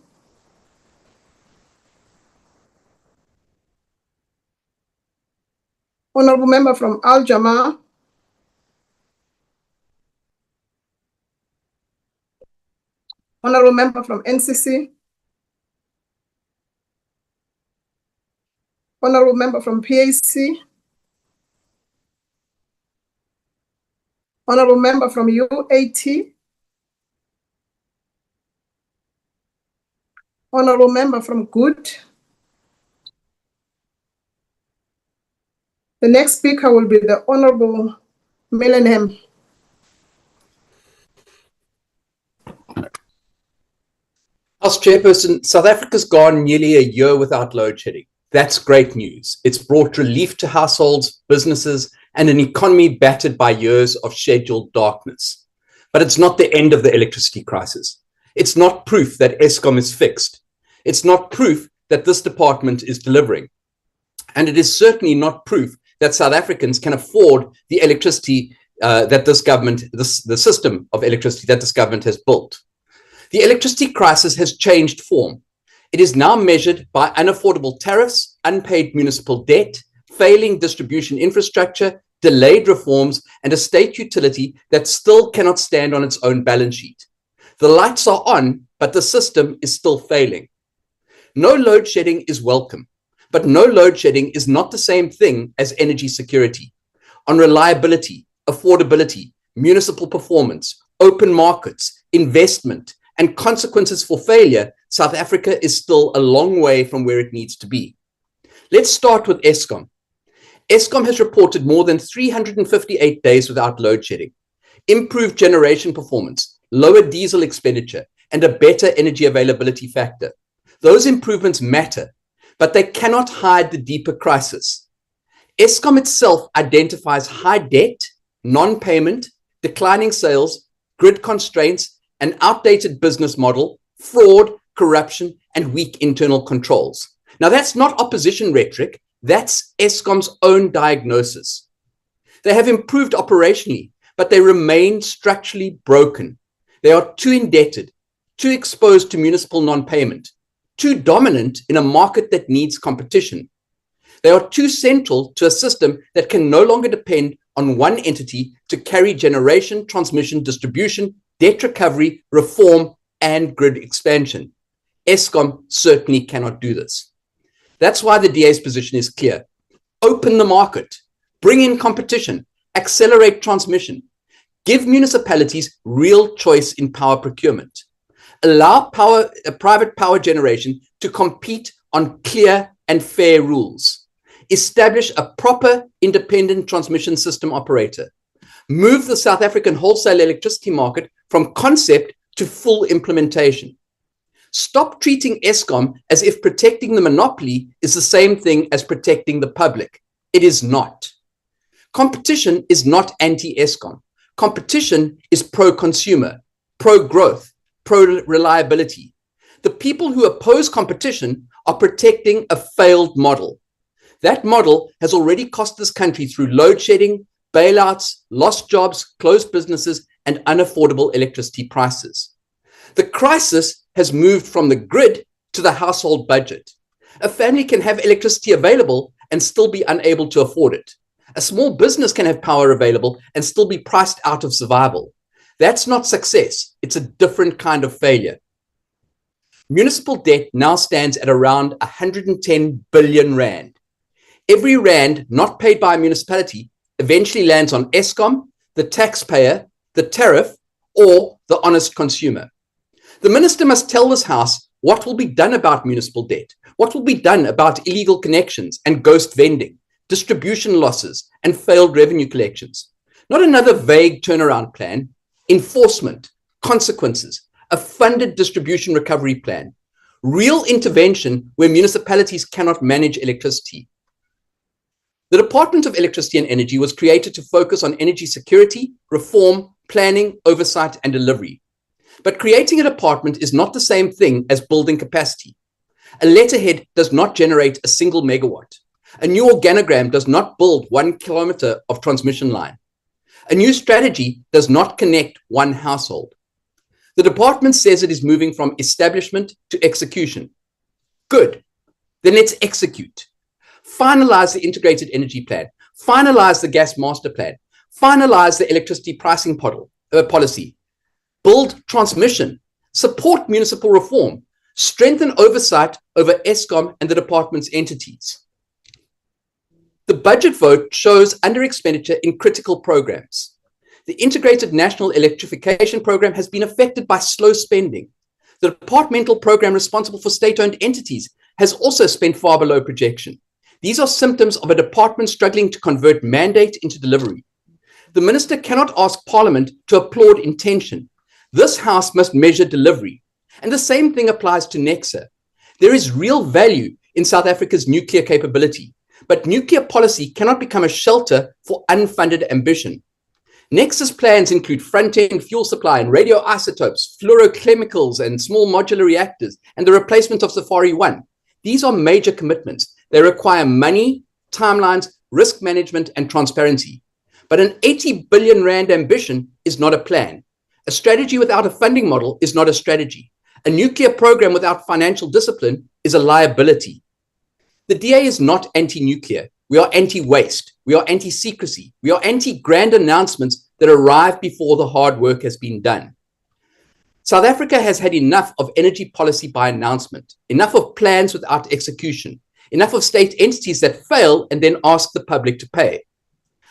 Honorable Member from Al Jamaa. Honorable Member from NCC. Honorable Member from PAC. Honorable Member from UAT. Honorable Member from Good. The next speaker will be the Honorable Millenham. House Chairperson, South Africa's gone nearly a year without load shedding. That's great news. It's brought relief to households, businesses, and an economy battered by years of scheduled darkness. But it's not the end of the electricity crisis. It's not proof that ESCOM is fixed. It's not proof that this department is delivering. And it is certainly not proof that South Africans can afford the electricity that this government, the system of electricity that this government has built. The electricity crisis has changed form. It is now measured by unaffordable tariffs, unpaid municipal debt, failing distribution infrastructure, delayed reforms, and a state utility that still cannot stand on its own balance sheet. The lights are on, but the system is still failing. No load shedding is welcome, but no load shedding is not the same thing as energy security. On reliability, affordability, municipal performance, open markets, investment, and consequences for failure, South Africa is still a long way from where it needs to be. Let's start with ESCOM. ESCOM has reported more than 358 days without load shedding, improved generation performance, lower diesel expenditure, and a better energy availability factor. Those improvements matter, but they cannot hide the deeper crisis. ESCOM itself identifies high debt, non-payment, declining sales, grid constraints, an outdated business model, fraud, corruption, and weak internal controls. Now, that's not opposition rhetoric. That's ESCOM's own diagnosis. They have improved operationally, but they remain structurally broken. They are too indebted, too exposed to municipal non-payment, too dominant in a market that needs competition. They are too central to a system that can no longer depend on one entity to carry generation, transmission, distribution, debt recovery, reform, and grid expansion. ESCOM certainly cannot do this. That's why the DA's position is clear. Open the market, bring in competition, accelerate transmission, give municipalities real choice in power procurement, allow private power generation to compete on clear and fair rules, establish a proper independent transmission system operator, move the South African wholesale electricity market from concept to full implementation. Stop treating ESCOM as if protecting the monopoly is the same thing as protecting the public. It is not. Competition is not anti-ESCOM. Competition is pro-consumer, pro-growth, pro-reliability. The people who oppose competition are protecting a failed model. That model has already cost this country through load shedding, bailouts, lost jobs, closed businesses, and unaffordable electricity prices. The crisis has moved from the grid to the household budget. A family can have electricity available and still be unable to afford it. A small business can have power available and still be priced out of survival. That's not success. It's a different kind of failure. Municipal debt now stands at around 110 billion rand. Every rand not paid by a municipality eventually lands on ESCOM, the taxpayer, the tariff, or the honest consumer. The minister must tell this House what will be done about municipal debt, what will be done about illegal connections and ghost vending, distribution losses, and failed revenue collections. Not another vague turnaround plan, enforcement, consequences, a funded distribution recovery plan, real intervention where municipalities cannot manage electricity. The Department of Electricity and Energy was created to focus on energy security, reform, planning, oversight, and delivery. But creating a department is not the same thing as building capacity. A letterhead does not generate a single megawatt. A new organogram does not build 1 kilometer of transmission line. A new strategy does not connect one household. The department says it is moving from establishment to execution. Good. Then let's execute. Finalize the integrated energy plan. Finalize the gas master plan. Finalize the electricity pricing policy. Build transmission. Support municipal reform. Strengthen oversight over Eskom and the department's entities. The budget vote shows under-expenditure in critical programs. The Integrated National Electrification Program has been affected by slow spending. The departmental program responsible for state-owned entities has also spent far below projection. These are symptoms of a department struggling to convert mandate into delivery. The minister cannot ask Parliament to applaud intention. This House must measure delivery. And the same thing applies to NECSA. There is real value in South Africa's nuclear capability, but nuclear policy cannot become a shelter for unfunded ambition. NECSA's plans include front-end fuel supply and radioisotopes, fluorochemicals and small modular reactors, and the replacement of Safari 1. These are major commitments. They require money, timelines, risk management, and transparency. But an 80 billion rand ambition is not a plan. A strategy without a funding model is not a strategy. A nuclear program without financial discipline is a liability. The DA is not anti-nuclear. We are anti-waste. We are anti-secrecy. We are anti-grand announcements that arrive before the hard work has been done. South Africa has had enough of energy policy by announcement, enough of plans without execution, enough of state entities that fail and then ask the public to pay.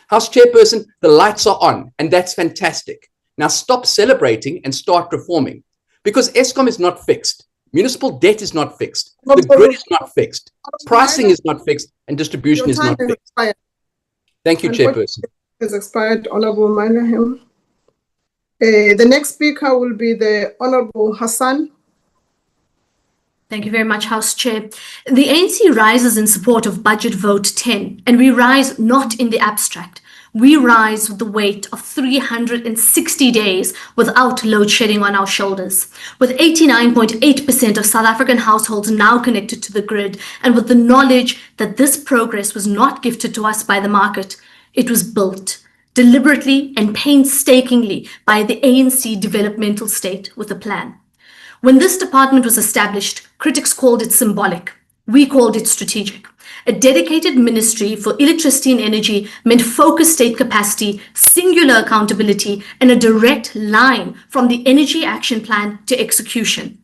House Chairperson, the lights are on, and that's fantastic. Now stop celebrating and start reforming. Because Eskom is not fixed. Municipal debt is not fixed. The grid is not fixed. Pricing is not fixed. And distribution is not fixed. Thank you, Chairperson. Has expired, Honorable Manahem. The next speaker will be the Honorable Hassan. Thank you very much, House Chair. The ANC rises in support of Budget Vote 10, and we rise not in the abstract. We rise with the weight of 360 days without load shedding on our shoulders, with 89.8% of South African households now connected to the grid, and with the knowledge that this progress was not gifted to us by the market. It was built deliberately and painstakingly by the ANC developmental state with a plan. When this department was established, critics called it symbolic. We called it strategic. A dedicated ministry for electricity and energy meant focused state capacity, singular accountability, and a direct line from the Energy Action Plan to execution.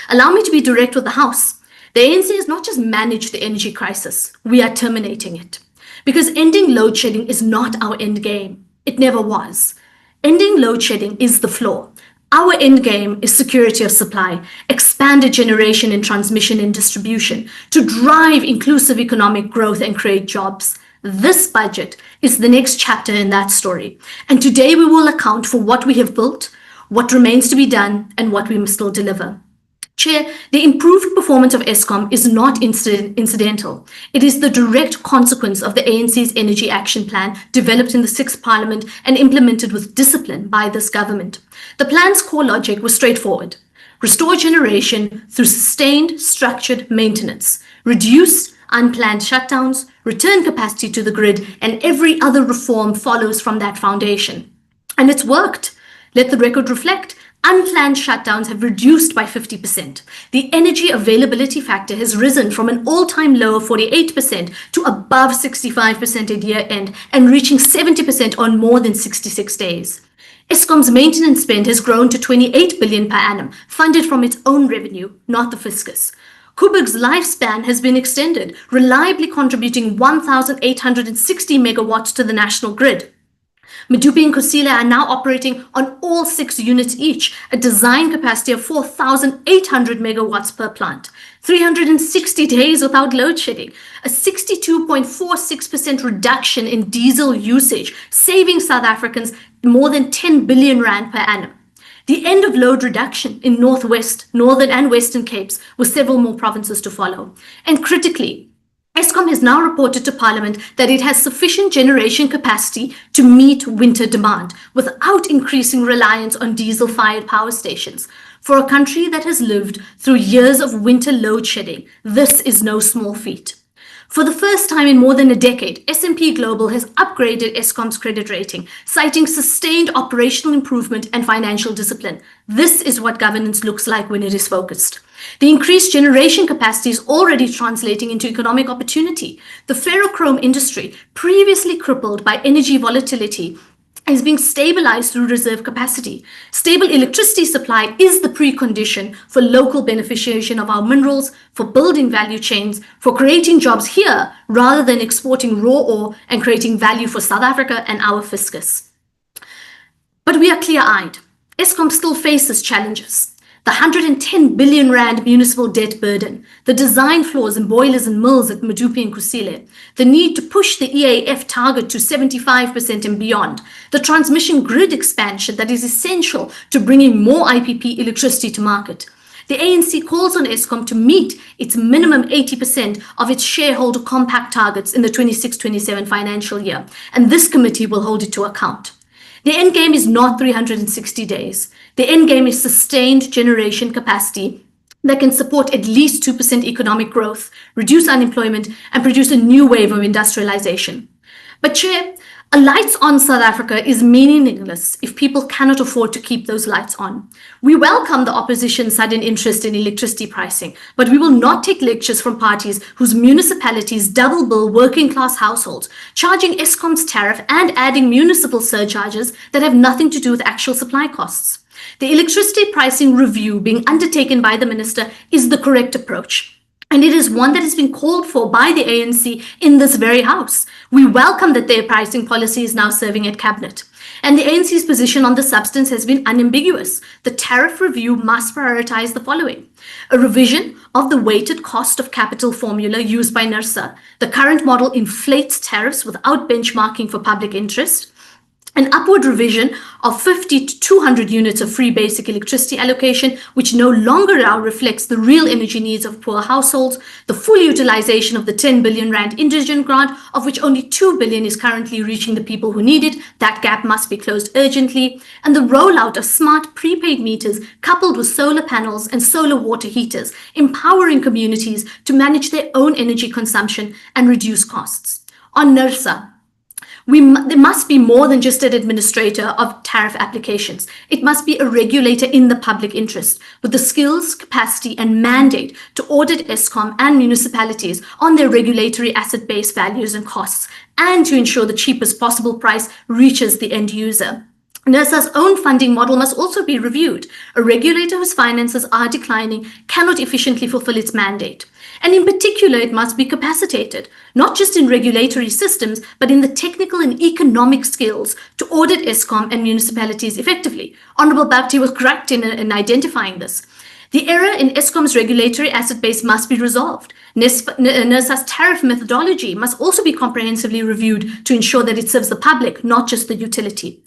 Allow me to be direct with the House. The ANC has not just managed the energy crisis, we are terminating it. Because ending load shedding is not our end game. It never was. Ending load shedding is the flaw. Our end game is security of supply, expanded generation and transmission and distribution to drive inclusive economic growth and create jobs. This budget is the next chapter in that story. And today we will account for what we have built, what remains to be done, and what we must still deliver. Chair, the improved performance of Eskom is not incidental. It is the direct consequence of the ANC's Energy Action Plan developed in the 6th Parliament and implemented with discipline by this government. The plan's core logic was straightforward. Restore generation through sustained, structured maintenance, reduce unplanned shutdowns, return capacity to the grid, and every other reform follows from that foundation. And it's worked. Let the record reflect. Unplanned shutdowns have reduced by 50%. The energy availability factor has risen from an all-time low of 48% to above 65% at year-end and reaching 70% on more than 66 days. Eskom's maintenance spend has grown to 28 billion per annum, funded from its own revenue, not the fiscus. Koeberg's lifespan has been extended, reliably contributing 1,860 megawatts to the national grid. Medupi and Kusile are now operating on all 6 units each, a design capacity of 4,800 megawatts per plant, 360 days without load shedding, a 62.46% reduction in diesel usage, saving South Africans more than 10 billion rand per annum. The end of load reduction in Northwest, Northern and Western Capes, with several more provinces to follow. And critically, Eskom has now reported to Parliament that it has sufficient generation capacity to meet winter demand without increasing reliance on diesel-fired power stations. For a country that has lived through years of winter load shedding, this is no small feat. For the first time in more than a decade, S&P Global has upgraded Eskom's credit rating, citing sustained operational improvement and financial discipline. This is what governance looks like when it is focused. The increased generation capacity is already translating into economic opportunity. The ferrochrome industry, previously crippled by energy volatility, is being stabilized through reserve capacity. Stable electricity supply is the precondition for local beneficiation of our minerals, for building value chains, for creating jobs here rather than exporting raw ore and creating value for South Africa and our fiscus. But we are clear-eyed. Eskom still faces challenges. The 110 billion rand municipal debt burden, the design flaws in boilers and mills at Medupi and Kusile, the need to push the EAF target to 75% and beyond, the transmission grid expansion that is essential to bringing more IPP electricity to market. The ANC calls on Eskom to meet its minimum 80% of its shareholder compact targets in the 26-27 financial year, and this committee will hold it to account. The end game is not 360 days. The end game is sustained generation capacity that can support at least 2% economic growth, reduce unemployment, and produce a new wave of industrialization. But Chair, a lights on South Africa is meaningless if people cannot afford to keep those lights on. We welcome the opposition's sudden interest in electricity pricing, but we will not take lectures from parties whose municipalities double bill working class households, charging Eskom's tariff and adding municipal surcharges that have nothing to do with actual supply costs. The electricity pricing review being undertaken by the minister is the correct approach. And it is one that has been called for by the ANC in this very house. We welcome that their pricing policy is now serving at cabinet. And the ANC's position on the substance has been unambiguous. The tariff review must prioritize the following: a revision of the weighted cost of capital formula used by NERSA. The current model inflates tariffs without benchmarking for public interest. An upward revision of 50 to 200 units of free basic electricity allocation, which no longer now reflects the real energy needs of poor households, the full utilization of the 10 billion rand indigent grant, of which only 2 billion is currently reaching the people who need it. That gap must be closed urgently, and the rollout of smart prepaid meters coupled with solar panels and solar water heaters, empowering communities to manage their own energy consumption and reduce costs. On NERSA, there must be more than just an administrator of tariff applications. It must be a regulator in the public interest with the skills, capacity, and mandate to audit Eskom and municipalities on their regulatory asset-based values and costs, and to ensure the cheapest possible price reaches the end user. NERSA's own funding model must also be reviewed. A regulator whose finances are declining cannot efficiently fulfill its mandate. And in particular, it must be capacitated, not just in regulatory systems, but in the technical and economic skills to audit Eskom and municipalities effectively. Honorable Bhakti was correct in identifying this. The error in Eskom's regulatory asset base must be resolved. NERSA's tariff methodology must also be comprehensively reviewed to ensure that it serves the public, not just the utility.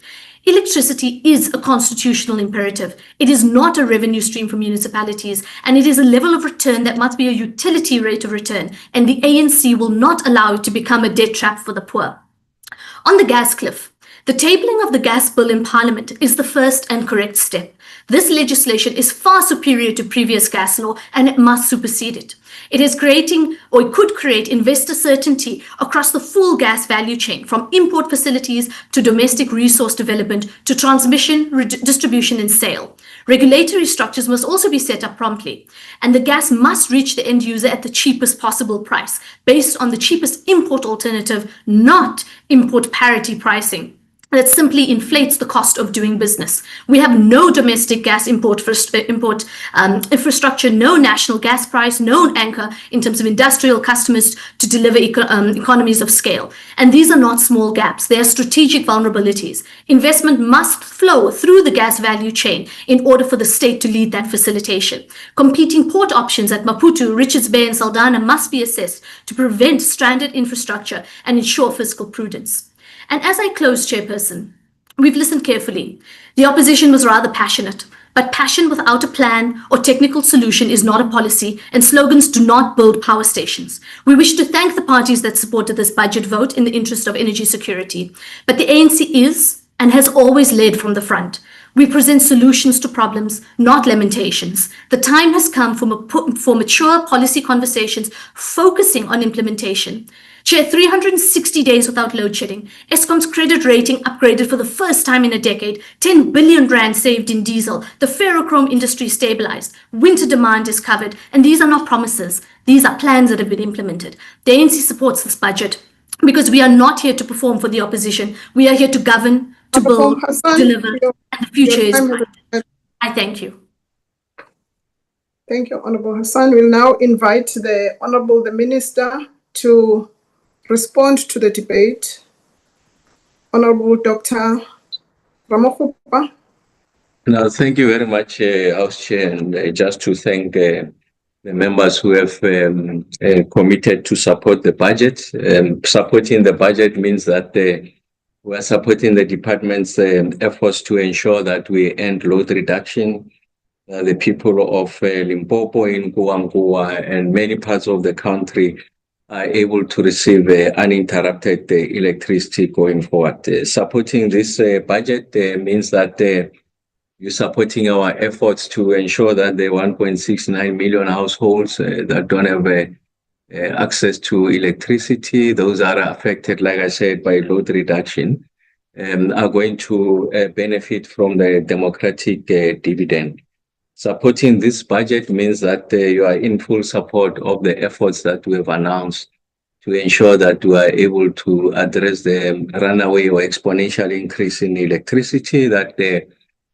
Electricity is a constitutional imperative. It is not a revenue stream for municipalities, and it is a level of return that must be a utility rate of return, and the ANC will not allow it to become a debt trap for the poor. On the gas cliff, the tabling of the gas bill in Parliament is the first and correct step. This legislation is far superior to previous gas law, and it must supersede it. It is creating, or it could create, investor certainty across the full gas value chain, from import facilities to domestic resource development to transmission, distribution, and sale. Regulatory structures must also be set up promptly, and the gas must reach the end user at the cheapest possible price, based on the cheapest import alternative, not import parity pricing. that simply inflates the cost of doing business. We have no domestic gas infrastructure, no national gas price, no anchor in terms of industrial customers to deliver economies of scale. And these are not small gaps, they are strategic vulnerabilities. Investment must flow through the gas value chain in order for the state to lead that facilitation. Competing port options at Maputo, Richards Bay, and Saldanha must be assessed to prevent stranded infrastructure and ensure fiscal prudence. And as I close, Chairperson, we've listened carefully. The opposition was rather passionate, but passion without a plan or technical solution is not a policy, and slogans do not build power stations. We wish to thank the parties that supported this budget vote in the interest of energy security. But the ANC is and has always led from the front. We present solutions to problems, not lamentations. The time has come for mature policy conversations focusing on implementation. Chair, 360 days without load shedding. Eskom's credit rating upgraded for the first time in a decade. 10 billion rand saved in diesel. The ferrochrome industry stabilized. Winter demand is covered. And these are not promises. These are plans that have been implemented. The ANC supports this budget because we are not here to perform for the opposition. We are here to govern, to build, to deliver, and the future is bright. I thank you. Thank you, Honorable Hassan. We'll now invite the Minister to respond to the debate. Honorable Dr. Ramokgopa. No, thank you very much, House Chair, and just to thank the members who have committed to support the budget. Supporting the budget means that we are supporting the department's efforts to ensure that we end load reduction. The people of Limpopo, Nkuwa, and many parts of the country are able to receive uninterrupted electricity going forward. Supporting this budget means that you're supporting our efforts to ensure that the 1.69 million households that don't have access to electricity, those are affected, like I said, by load reduction, are going to benefit from the democratic dividend. Supporting this budget means that you are in full support of the efforts that we have announced to ensure that we are able to address the runaway or exponential increase in electricity, that the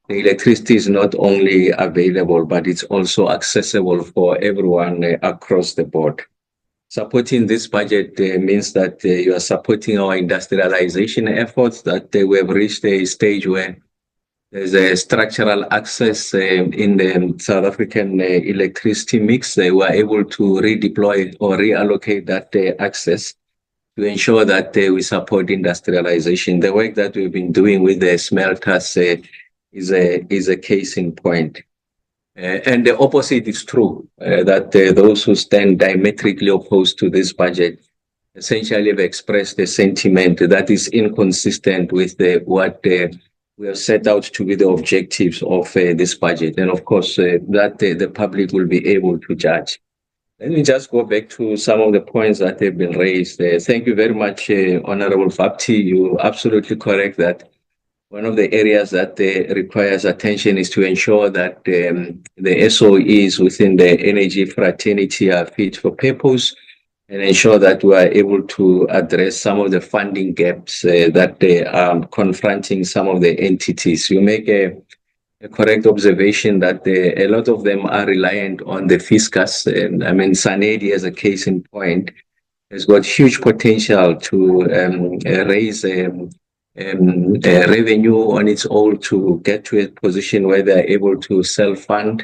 electricity is not only available, but it's also accessible for everyone across the board. Supporting this budget means that you are supporting our industrialization efforts, that we have reached a stage where there's a structural access in the South African electricity mix. We are able to redeploy or reallocate that access to ensure that we support industrialization. The work that we've been doing with the smelters is a case in point. And the opposite is true, that those who stand diametrically opposed to this budget essentially have expressed a sentiment that is inconsistent with what we have set out to be the objectives of this budget. And of course, that the public will be able to judge. Let me just go back to some of the points that have been raised. Thank you very much, Honorable Fapti. You're absolutely correct that one of the areas that requires attention is to ensure that the SOEs within the energy fraternity are fit for purpose, and ensure that we are able to address some of the funding gaps that are confronting some of the entities. You make a correct observation that a lot of them are reliant on the fiscus. I mean, Sanedi, as a case in point, has got huge potential to raise revenue on its own to get to a position where they're able to self-fund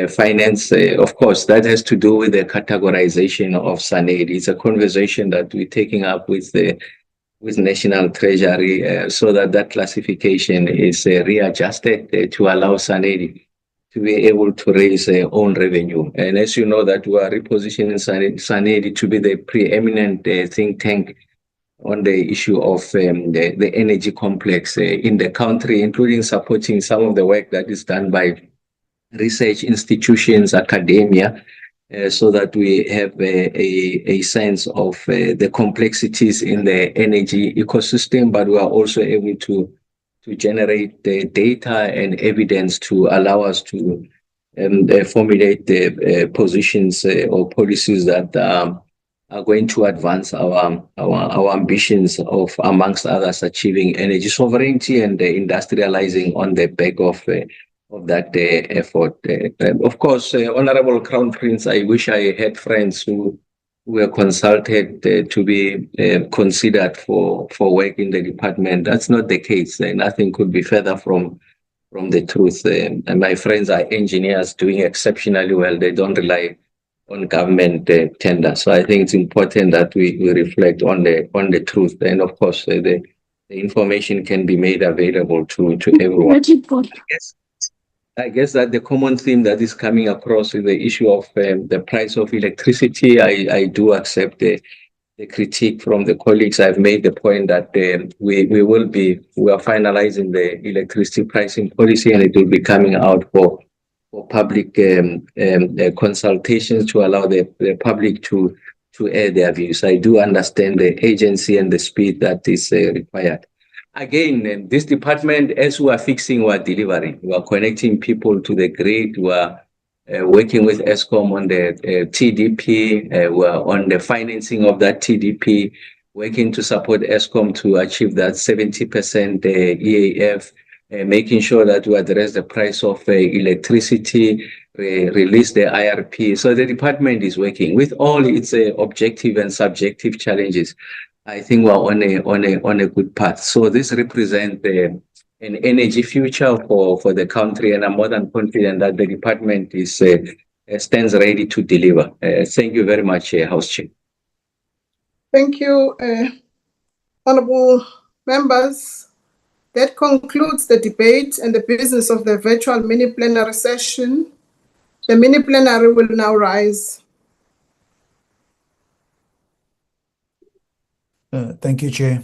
finance. Of course, that has to do with the categorization of Sanedi. It's a conversation that we're taking up with National Treasury so that classification is readjusted to allow Sanedi to be able to raise their own revenue. And as you know, that we are repositioning Sanedi to be the preeminent think tank on the issue of the energy complex in the country, including supporting some of the work that is done by research institutions, academia, so that we have a sense of the complexities in the energy ecosystem, but we are also able to generate the data and evidence to allow us to formulate the positions or policies that are going to advance our ambitions of, amongst others, achieving energy sovereignty and industrializing on the back of that effort. Of course, Honorable Crown Prince, I wish I had friends who were consulted to be considered for work in the department. That's not the case. Nothing could be further from the truth. And my friends are engineers doing exceptionally well. They don't rely on government tender. So I think it's important that we reflect on the truth. And of course, the information can be made available to everyone. I guess that the common theme that is coming across is the issue of the price of electricity. I do accept the critique from the colleagues. I've made the point that we are finalizing the electricity pricing policy, and it will be coming out for public consultations to allow the public to air their views. I do understand the agency and the speed that is required. Again, this department, as we are fixing, we are delivering. We are connecting people to the grid. We are working with ESCOM on the TDP. We are on the financing of that TDP, working to support ESCOM to achieve that 70% EAF, making sure that we address the price of electricity, release the IRP. So the department is working with all its objective and subjective challenges. I think we're on a good path. So this represents an energy future for the country, and I'm more than confident that the department is stands ready to deliver. Thank you very much, House Chair. Thank you, honorable members. That concludes the debate and the business of the virtual mini-plenary session. The mini-plenary will now rise. Thank you, Chair.